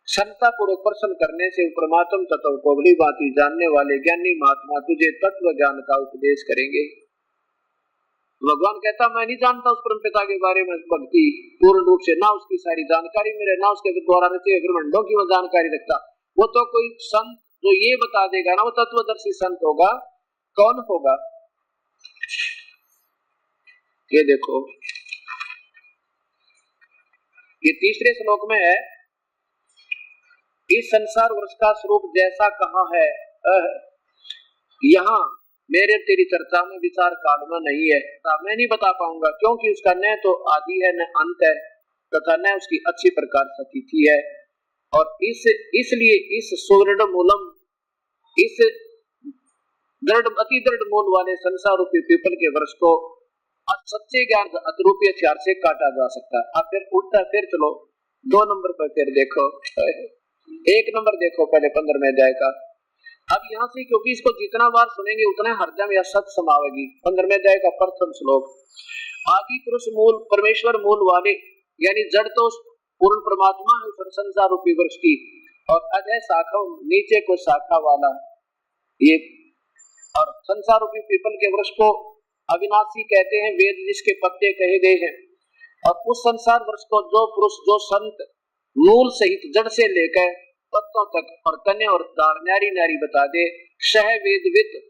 क्षमता पूर्वक प्रसन्न करने से परमात्म तत्व को बड़ी बात जानने वाले ज्ञानी महात्मा तुझे तत्व ज्ञान का उपदेश करेंगे। भगवान कहता मैं नहीं जानता उस परम पिता के बारे में भक्ति पूर्ण रूप से, ना उसकी सारी जानकारी मेरे, ना उसके द्वारा रचे ब्रह्मांडों की मैं जानकारी रखता। वो तो कोई संत जो ये बता देगा ना, वो तत्वदर्शी संत होगा। कौन होगा? ये देखो ये तीसरे श्लोक में है, इस संसार वर्ष का स्वरूप जैसा कहा है यहाँ मेरे तेरी चर्चा में विचार काल में नहीं है, मैं नहीं बता पाऊंगा, क्योंकि उसका न तो आदि है न अंत है, तथा न उसकी अच्छी प्रकार से तिथि है। और इसलिए इस सुदृढ़ मूलम, इस अति दृढ़ मूल वाले संसार रूपी पीपल के वृक्ष को सच्चे ज्ञान अतरूपी हथियार से काटा जा सकता है। अब फिर उल्टा फिर चलो 2 नंबर पर फिर देखो, 1 नंबर देखो पहले 15वें अध्याय का। अब यहाँ से क्योंकि इसको जितना बार सुनेंगे उतना हरदम या सत समावेगी। 15वें अध्याय का प्रथम श्लोक, आदि पुरुष मूल परमेश्वर मूल वाले यानी जड़ तो पूर्ण परमात्मा है संसार रूपी वृक्ष की, और अजय शाखा नीचे को शाखा वाला ये, और संसार रूपी पीपल के वृक्ष को अविनाशी कहते हैं, वेद जिसके पत्ते कहे गए हैं। और उस संसार वृक्ष को जो पुरुष जो संत मूल सहित जड़ से लेकर पत्तों तक और तने और दार न्यारी न्यारी बता दे, सह वेदवित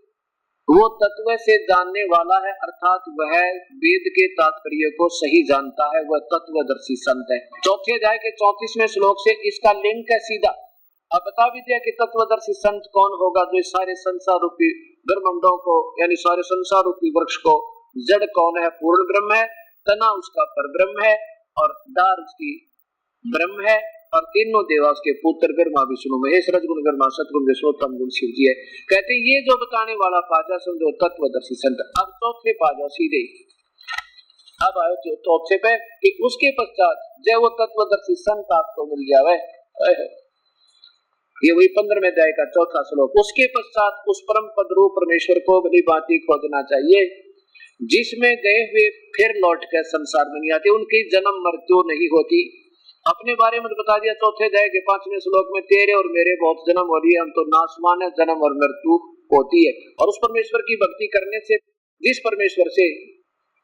वो तत्व से जानने वाला है, अर्थात वह वेद के तात्पर्य को सही जानता है, वह तत्वदर्शी संत है। चौथे अध्याय के 34वें श्लोक से इसका लिंक है सीधा। अब बता भी दिया कि तत्वदर्शी संत कौन होगा, जो सारे संसार रूपी ब्रह्मांडों को यानी सारे संसार रूपी वृक्ष को, जड़ कौन है, पूर्ण ब्रह्म है, तना उसका पर ब्रह्म है और डार उसकी ब्रह्म है, और तीनों देवा उसके पुत्र ब्रह्मा विष्णु महेश, रजगुण ब्रह्मा सतगुण विष्णुतम गुण शिव जी है। कहते ये जो बताने वाला पाजा समझो तत्वदर्शी संत। अब चौथे पाजा सीधे अब आयो चौथे पे कि उसके पश्चात जब वो तत्वदर्शी संत आपको मिल जावे, ये वही 15वें अध्याय का चौथा श्लोक, उसके पश्चात उस परम पद रूप परमेश्वर को बड़ी बात खोजना चाहिए, जिसमें गए हुए फिर लौट कर संसार में नहीं आते, उनकी जन्म मृत्यु नहीं होती। अपने बारे में बता दिया चौथे अध्याय के 5वें श्लोक में, तेरे और मेरे बहुत जन्म हो रही है, हम तो नासमान है, जन्म और मृत्यु होती है। और उस परमेश्वर की भक्ति करने से, जिस परमेश्वर से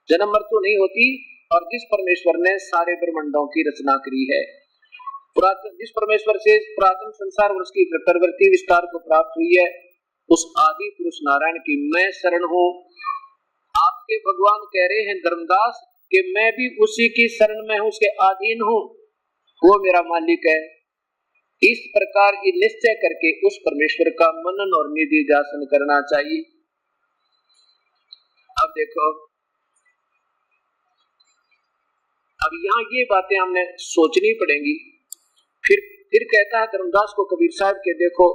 जन्म मृत्यु नहीं होती और जिस परमेश्वर ने सारे ब्रह्मांडों की रचना करी है, जिस परमेश्वर से पुरातन संसार वर्ष की प्रवृत्ति विस्तार को प्राप्त हुई है, उस आदि पुरुष नारायण की मैं शरण हूँ। आपके भगवान कह रहे हैं धर्मदास कि मैं भी उसी की शरण में हूँ, उसके अधीन हूँ, वो मेरा मालिक है। इस प्रकार ये निश्चय करके उस परमेश्वर का मनन और निधि ध्यान करना चाहिए। अब देखो, अब यहाँ ये बातें हमने सोचनी पड़ेंगी। फिर कहता है धर्मदास को कबीर साहब के, देखो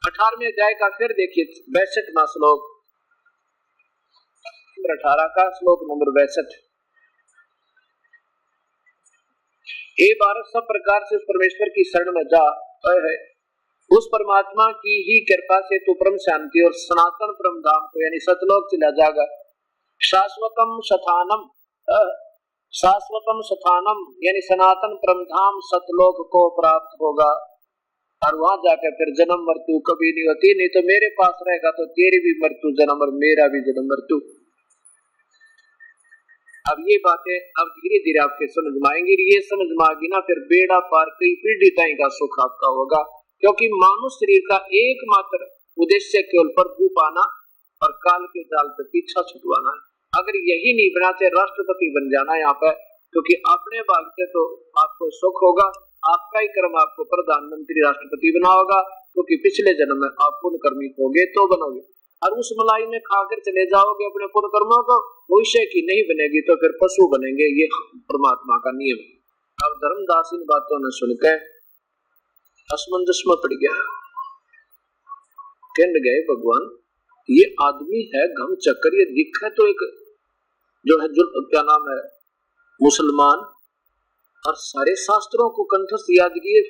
18वें अध्याय का फिर देखिए 62वां श्लोक, 18 का श्लोक नंबर 62, हे भारत सब प्रकार से उस परमेश्वर की शरण में जा, उस परमात्मा की ही कृपा से तू परम शांति और सनातन परम धाम को यानी सतलोक चला जाएगा। शाश्वतम सथानम, शाश्वतम सथानम यानी सनातन परम धाम सतलोक को प्राप्त होगा, और वहां जाकर फिर जन्म मृत्यु कभी नहीं होती। नहीं तो मेरे पास रहेगा तो तेरी भी मृत्यु जन्म और मेरा भी जन्म मृत्यु। अब ये बातें अब धीरे धीरे आपके समझ में आएंगी। ये समझ में आएगी ना, फिर बेड़ा पार कई पीढ़ी ताई का सुख आपका होगा, क्योंकि मानुष शरीर का एकमात्र उद्देश्य केवल प्रभु पाना और काल के जाल से पीछा छुटवाना है। अगर यही नहीं बना, चाहे राष्ट्रपति बन जाना यहाँ पर, क्योंकि अपने भाग से तो आपको सुख होगा, आपका ही कर्म आपको प्रधानमंत्री राष्ट्रपति बना होगा, क्योंकि पिछले जन्म में आप पुण्य कर्मी होगे तो बनोगे। और उस मलाई में खाकर चले जाओगे अपने पुण्य कर्मों को, भविष्य की नहीं बनेगी तो फिर पशु बनेंगे। ये परमात्मा का नियम। अब धर्मदास इन बातों ने सुनकर असमंजस में पड़ गया। कहने गए भगवान ये आदमी है घम चक्कर, ये दिखा तो एक जो है जो क्या नाम है मुसलमान, और सारे शास्त्रों को कंठस्थ याद किए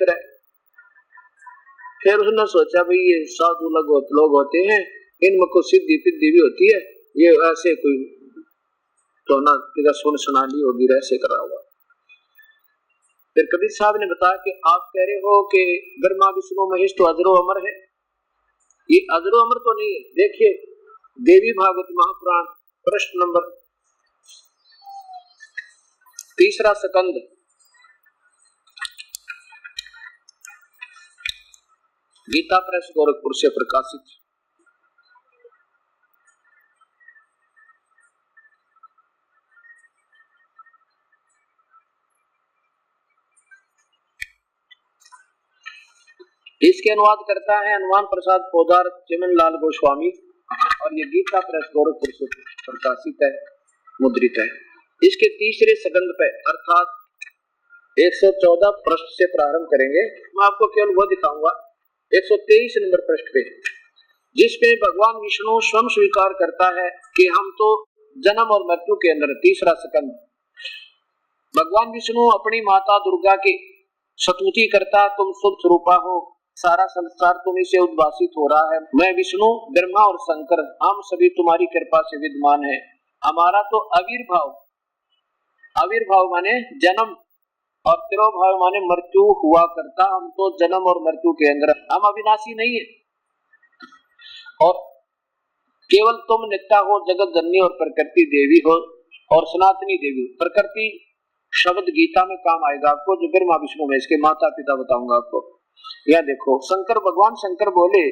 फिर उसने सोचा भाई ये साधु लोग होते हैं, इनमें कुछ सिद्धि पिद्धि भी होती है, ये ऐसे कोई तो ना सुन सुना ली होगी, ऐसे करा हुआ। फिर कबीर साहब ने बताया कि आप कह रहे हो कि ब्रह्मा विष्णु महेश तो अजरो अमर है, ये अजरो अमर तो नहीं है। देखिए देवी भागवत महापुराण प्रश्न नंबर 3 स्कंद, गीता प्रेस गोरखपुर से प्रकाशित। इसके अनुवाद करता है हनुमान प्रसाद पोदार चिमन लाल गोस्वामी, और ये गीता प्रेस गोरखपुर से प्रकाशित है, मुद्रित है। इसके तीसरे स्कंद पे अर्थात 114 पृष्ठ से प्रारंभ करेंगे। मैं आपको केवल वो दिखाऊंगा 123 नंबर पृष्ठ पे, जिसमें भगवान विष्णु स्वयं स्वीकार करता है कि हम तो जन्म और मृत्यु के अंदर। तीसरा स्कंद भगवान विष्णु अपनी माता दुर्गा की स्तुति करता, तुम शुद्ध स्वरूपा हो, सारा संसार तुम्हीं से उद्भासित हो रहा है। मैं विष्णु ब्रह्मा और शंकर हम सभी तुम्हारी कृपा से विद्यमान है। हमारा तो आविर्भाव माने जन्म और तिरोभाव माने मृत्यु हुआ करता। हम तो जन्म और मृत्यु के अंदर, हम अविनाशी नहीं है। और केवल तुम नित्या हो, जगत जननी और प्रकृति देवी हो और सनातनी देवी। प्रकृति शब्द गीता में काम आएगा आपको, जो ब्रह्मा विष्णु में इसके माता पिता बताऊंगा आपको। यह देखो शंकर, भगवान शंकर बोले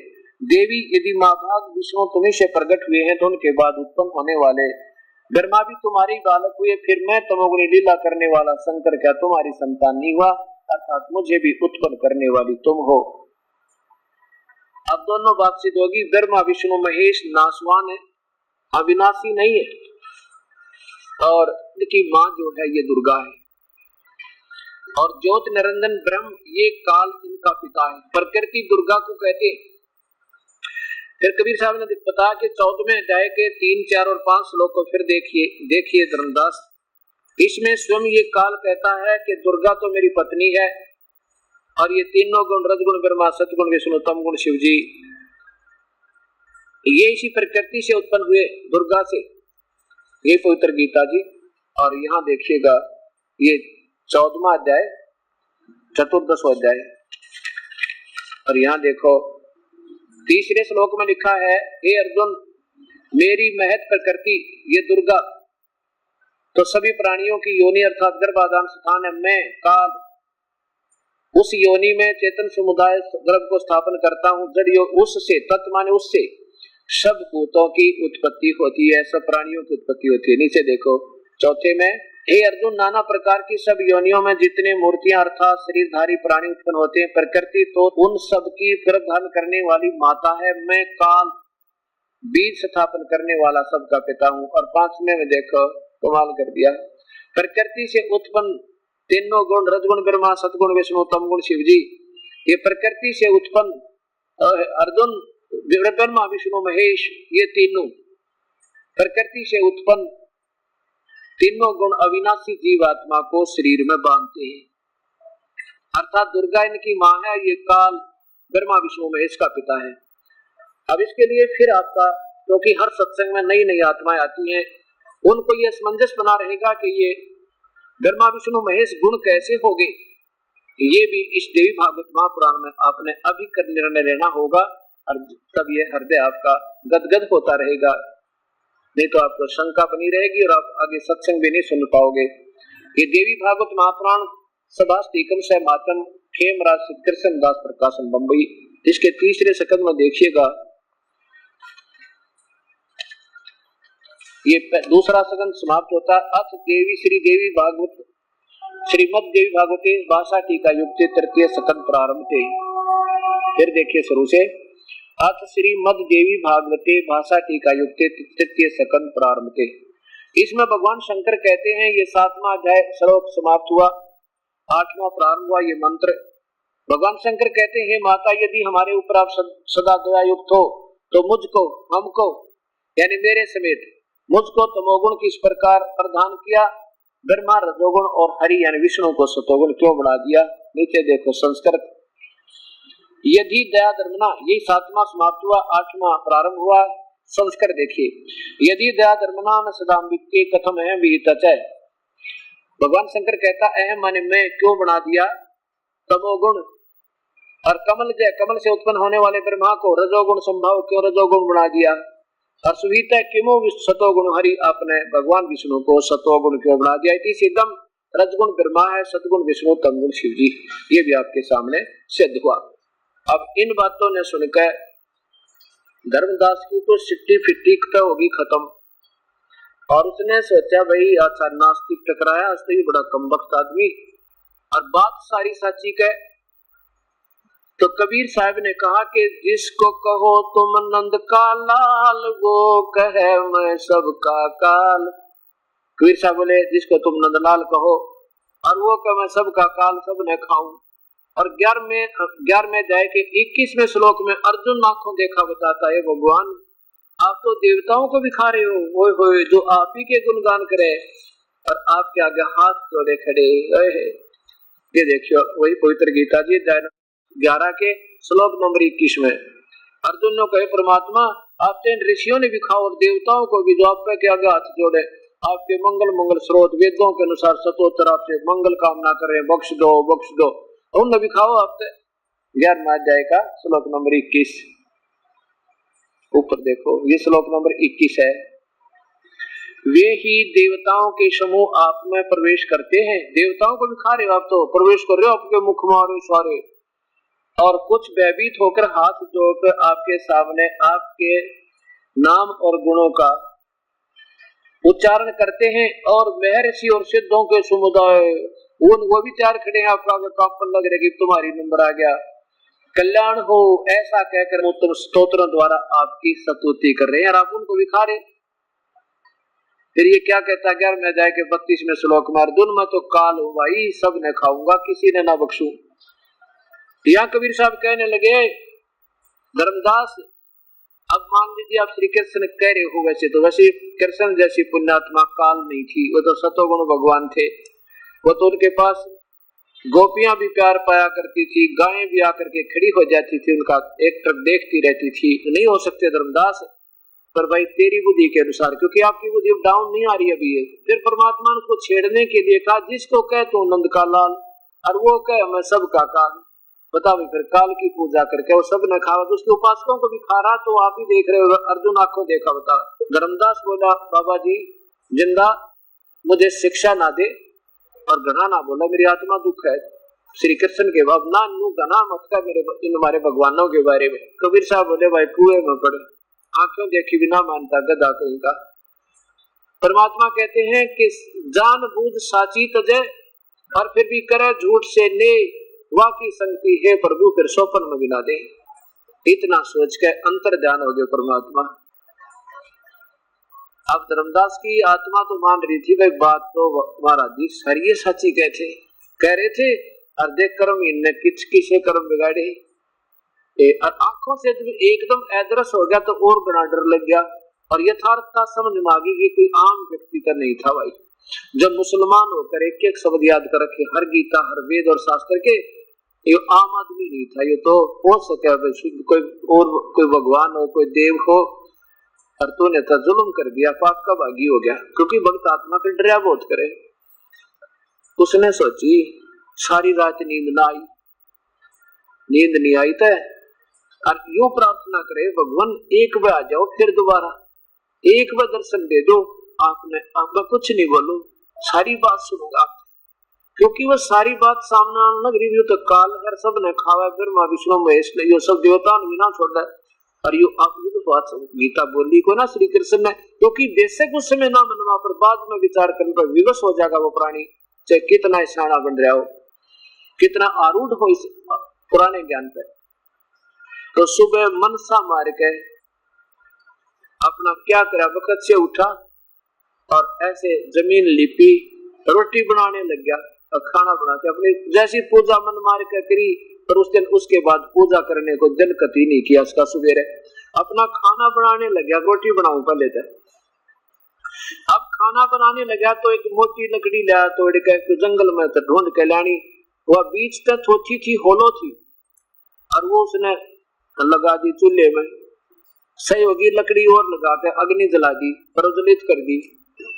देवी यदि माँ भाग विष्णु तुम्हीं से प्रकट हुए हैं तो उनके बाद उत्पन्न होने वाले ब्रह्मा भी तुम्हारी बालक हुए, फिर मैं तमोगुणी लीला करने वाला शंकर क्या तुम्हारी संतान नहीं हुआ, अर्थात मुझे भी उत्पन्न करने वाली तुम हो। अब दोनों बात सिद्ध होगी, ब्रह्मा विष्णु महेश नासवान है, अविनाशी नहीं है, और इनकी माँ जो है ये दुर्गा है, और ज्योत निरंजन ब्रह्म ये काल इनका पिता है। प्रकृति दुर्गा को कहते हैं। फिर कबीर साहब ने बताया कि 14वें अध्याय के 3, 4 और 5 श्लोक को फिर देखिए धर्मदास, इसमें स्वयं ये काल कहता है कि दुर्गा तो मेरी पत्नी है, और ये तीनों गुण रजगुण ब्रह्मा सतगुण विष्णु तमगुण शिव जी ये इसी प्रकृति से उत्पन्न हुए, दुर्गा से। ये पवित्र गीता जी। और यहाँ देखिएगा ये 14वां अध्याय 14वां अध्याय, और यहाँ देखो तीसरे श्लोक में लिखा है, हे अर्जुन मेरी महत प्रकृति ये दुर्गा तो सभी प्राणियों की योनि अर्थात गर्भाधान स्थान है। मैं काल उस योनि में चेतन समुदाय गर्भ को स्थापन करता हूँ। जड़ उससे तत्व माने उससे सब भूतों की उत्पत्ति होती है, सब प्राणियों की उत्पत्ति होती है। नीचे देखो चौथे में, हे अर्जुन नाना प्रकार की सब योनियों में जितने मूर्तियां अर्थात शरीरधारी प्राणी उत्पन्न होते हैं, प्रकृति तो उन सब की गर्भधारण करने वाली माता है। मैं काल बीज स्थापन करने वाला सबका पिता हूँ। और 5वें में देखो कमाल कर दिया, प्रकृति से उत्पन्न तीनों गुण रजगुण ब्रह्मा सतगुण विष्णु तमगुण शिव जी, ये प्रकृति से उत्पन्न अर्जुन ब्रह्मा विष्णु महेश ये तीनों प्रकृति से उत्पन्न तीनों गुण अविनाशी जीवात्मा को शरीर में बांधते हैं। अर्थात दुर्गा इनकी माँ है, ये काल ब्रह्मा विष्णु महेश का पिता है। अब इसके लिए फिर आपका, क्योंकि हर सत्संग में नई नई आत्माएं आती हैं, उनको ये असमंजस बना रहेगा कि ये ब्रह्मा विष्णु महेश गुण कैसे हो गए। ये भी इस देवी भागवत महापुराण में आपने अभी निर्णय लेना होगा, और तब ये हृदय आपका गदगद होता रहेगा नहीं तो आपको शंका बनी रहेगी और आप आगे सत्संग भी नहीं सुन पाओगे। ये देवी भागवत महापुराण सभास्तिकम से मातम खेमराज कृष्ण दास प्रकाशन बम्बई, इसके तीसरे सकंद में देखिएगा, ये दूसरा सकंद समाप्त होता है। अथ देवी श्री देवी भागवत श्रीमद देवी भागवते भाषा टीका युक्त तृतीय सकंद प्रारंभ थे। फिर देखिए शुरू से, अथ श्रीमद देवी भागवते भाषा टीका युक्त तृतीय सकंद प्रारंभ थे। इसमें भगवान शंकर कहते हैं, ये 7वां अध्याय श्लोक समाप्त हुआ, 8वां प्रारंभ हुआ ये मंत्र। भगवान शंकर कहते हैं, हे माता, यदि हमारे ऊपर आप सदा दया युक्त हो तो मुझको, हमको यानी मेरे समेत मुझको तमोगुण किस प्रकार प्रदान किया, ब्रह्मा रजोगुण और हरि यानी विष्णु को सतोगुण क्यों बढ़ा दिया। नीचे देखो संस्कृत, यदि दया धर्मना, यही 7वां समाप्त हुआ, 8वां प्रारंभ हुआ। संस्कृत देखिए, यदि दया धर्मना न सदाम्बिके कथम है विहित है। भगवान शंकर कहता अहम माने मैं क्यों बना दिया तमोगुण, और कमल से उत्पन्न होने वाले ब्रह्मा को रजोगुण संभाव क्यों रजोगुण बना दिया, और सुविता किमो सतोगुण हरि, आपने भगवान विष्णु को सतोगुण क्यों बना दिया। इति सिद्धम, रजगुण ब्रह्मा है, सतगुण विष्णु, तमगुण शिव जी। ये भी आपके सामने सिद्ध हुआ। अब इन बातों ने सुनकर धर्मदास की तो सिट्टी फिट्टी तो होगी खत्म, और उसने सोचा भाई अच्छा नास्तिक टकराया, आज तो ये बड़ा कमबख्त आदमी, और बात सारी सच्ची कह। तो कबीर साहब ने कहा कि जिसको कहो तुम नंद का लाल, वो कहे मैं सबका काल। कबीर साहब बोले जिसको तुम नंदलाल कहो और वो कहे मैं सबका काल, सब ने खाऊं। और 11वें अध्याय के 21वें श्लोक में अर्जुन आंखों देखा बताता है, भगवान आप तो देवताओं को भी खा रहे हो, ओए होए, जो आप ही के गुणगान करे और आपके आगे हाथ जोड़े खड़े। ये देखियो वही पवित्र गीता जी 11 के श्लोक नंबर 21 में अर्जुन ने कहे, परमात्मा आप तो ऋषियों ने भी खाओ और देवताओं को भी, जो आपके के आगे हाथ जोड़े, आपके मंगल स्रोत वेदों के अनुसार सतोत्तर आपसे मंगल कामना कर रहे हैं, बख्श दो बख्श दो, उन भी खाओ आपसे। 11वां अध्याय का श्लोक नंबर 21 ऊपर देखो, ये श्लोक नंबर 21 है। वे ही देवताओं के समूह आप में प्रवेश करते हैं, देवताओं को भी खा रहे हो आप, तो प्रवेश कर रहे हो आपके मुख मारे सारे, और कुछ भयभीत होकर हाथ जोड़कर आपके सामने आपके नाम और गुणों का उच्चारण करते हैं, और महर्षि और सिद्धों के समुदाय वो भी चार खड़े हैं आपका कांपन लग रही तुम्हारी नंबर आ गया, कल्याण हो ऐसा कहकर उत्तम स्तोत्रों द्वारा आपकी स्तुति कर रहे हैं और आप उनको भी खा रहे। फिर ये क्या कहता है 11वें अध्याय के 32वें श्लोक में, अर्जुन मैं तो काल हूं भाई, सब ने खाऊंगा, किसी ने ना बख्शू। यहाँ कबीर साहब कहने लगे, धर्मदास अब मान लीजिए आप श्री कृष्ण कह रहे हो, वैसे कृष्ण जैसी पुण्यात्मा काल नहीं थी, वो तो सतोगुण भगवान थे, वो तो उनके पास गोपियां भी प्यार पाया करती थी, गायें भी आकर के खड़ी हो जाती थी, उनका एक टक देखती रहती थी। नहीं हो सकते धर्मदास, पर भाई तेरी बुद्धि के अनुसार, क्योंकि आपकी बुद्धि डाउन नहीं आ रही अभी है। फिर परमात्मा ने उसको छेड़ने के लिए कहा, जिसको कहे तो नंद का लाल और वो कहे मैं सबका काल। बताओ फिर काल की पूजा करके वो सब ने खावा, तो उसके उपासकों को भी खा रहा, तो आप ही देख रहे हो। अर्जुन आंखों देखा बता। धर्मदास बोला, बाबा जी जिंदा मुझे शिक्षा ना दे, और घना ना बोला, मेरी आत्मा दुख है श्री कृष्ण के बाप ना नू घना मत का मेरे इन हमारे भगवानों के बारे में। कबीर साहब बोले, भाई कुएं में पड़े, आंखों देखी बिना मानता गधा कहीं का। परमात्मा कहते हैं कि जान बूझ साची तजे, और फिर भी करे झूठ से ने वाकी संगति है प्रभु, फिर सोपन में गिना दे। इतना सोच के अंतर ध्यान हो गया परमात्मा। अब धर्मदास की आत्मा तो मान रही थी, भाई बात तो महाराज जी सरिये सच्ची कह रहे थे, और देख कर्म इनने किसे कर्म बिगाड़े। और आंखों से जब एकदम अदृश्य हो गया तो और बड़ा डर लग गया, और यथार्थता समझ में आ गई कि कोई आम व्यक्ति तो नहीं था भाई। जब मुसलमान होकर एक एक शब्द याद कर रखे, हर गीता हर वेद और शास्त्र के, ये आम आदमी नहीं था, ये तो हो सके कोई और कोई भगवान हो कोई देव हो, और तूने तो जुल्म कर दिया, पाप का भागी हो गया। क्योंकि भक्त आत्मा के डरिया बहुत करे। उसने सोची सारी रात नींद ना आई, नींद नहीं आई तो और यूं प्रार्थना करे, भगवान एक बार आ जाओ फिर दोबारा, एक बार दर्शन दे दो आपने, अब मैं कुछ नहीं बोलूं, सारी बात सुनूंगा, क्योंकि वो सारी बात सामने लग रही है। तो काल हर सब ने खावा, ब्रह्मा विष्णु महेश ने, यो सब देवता ने ना छोड़ दे। और यो आप ये तो बात गीता बोली को ना श्री कृष्ण ने, क्योंकि बेशक उस समय ना मनवा, पर बाद में विचार करने पर विवश हो जाएगा वो प्राणी, चाहे कितना सियाना बन रहा हो, कितना आरूढ़ हो इस पुराने ज्ञान पे। तो सुबह मनसा मार के अपना क्या करा, वक्त से उठा और ऐसे जमीन लिपी, रोटी बनाने लग गया और खाना बनाते अपनी जैसी पूजा मन मार के करी। पर उस दिन उसके बाद पूजा करने को दिल कती नहीं किया उसका। सवेरे अपना खाना बनाने लग गया, रोटी बनाऊं पहले तो। अब खाना बनाने लगा तो एक मोटी लकड़ी लाया, तोड़ के जंगल में तो ढूंढ के लानी, वह बीच तक छोटी थी, होलो थी, और वो उसने लगा दी चूल्हे में। सहयोगी लकड़ी और लगा के अग्नि जला दी, प्रज्वलित कर दी,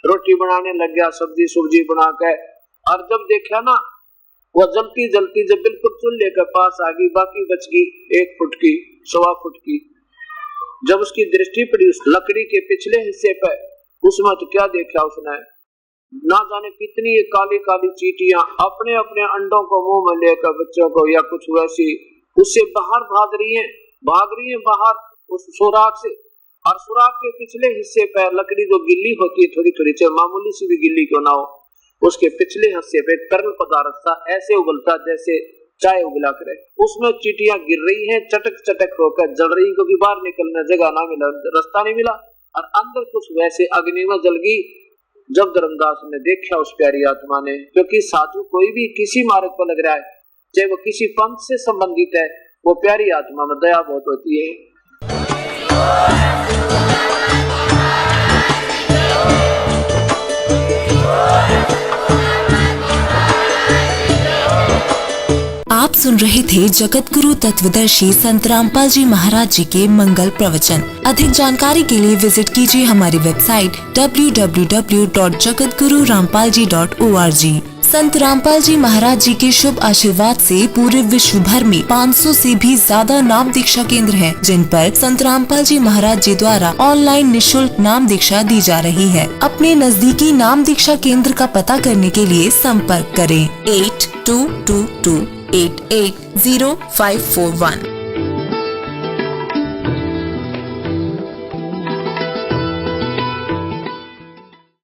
रोटी बनाने लग गया, सब्जी सुब्जी बना के। और जब देखा ना वो जलती जलती जब बिल्कुल चूल्हे के पास आ गई, बाकी बच गई 1 फुट की, 1.25 फुट की। जब उसकी दृष्टि पड़ी उस लकड़ी के पिछले हिस्से पर, उसमें तो क्या देखा उसने, ना जाने कितनी काली काली चींटियां अपने अपने अंडों को मुंह में लेकर बच्चों को या कुछ वैसी उससे बाहर भाग रही हैं बाहर उस सुराख से। और सुराख के पिछले हिस्से पर लकड़ी जो गिल्ली होती है थोड़ी थोड़ी, चाहे मामूली सी भी गिल्ली क्यों ना हो, उसके पिछले हिस्से पे तरल पदार्थ सा ऐसे उबलता जैसे चाय उबला करे, उसमें चींटियां गिर रही हैं, चटक चटक होकर जल रही, क्योंकि बाहर निकलने जगह ना मिला, रास्ता नहीं मिला। और अंदर कुछ वैसे अग्नि में जल गई। जब धर्मदास ने देखा उस प्यारी आत्मा ने, क्योंकि साधु कोई भी किसी मार्ग पर लग रहा है, चाहे वो किसी पंथ से संबंधित है, वो प्यारी आत्मा में दया बहुत होती है। आप सुन रहे थे जगत गुरु तत्वदर्शी संत रामपाल जी महाराज जी के मंगल प्रवचन। अधिक जानकारी के लिए विजिट कीजिए हमारी वेबसाइट www.jagatgururampalji.org। संत रामपाल जी महाराज जी के शुभ आशीर्वाद से पूरे विश्व भर में 500 से भी ज्यादा नाम दीक्षा केंद्र हैं, जिन पर संत रामपाल जी महाराज जी द्वारा ऑनलाइन निशुल्क नाम दीक्षा दी जा रही है। अपने नजदीकी नाम दीक्षा केंद्र का पता करने के लिए संपर्क करें 8222880541।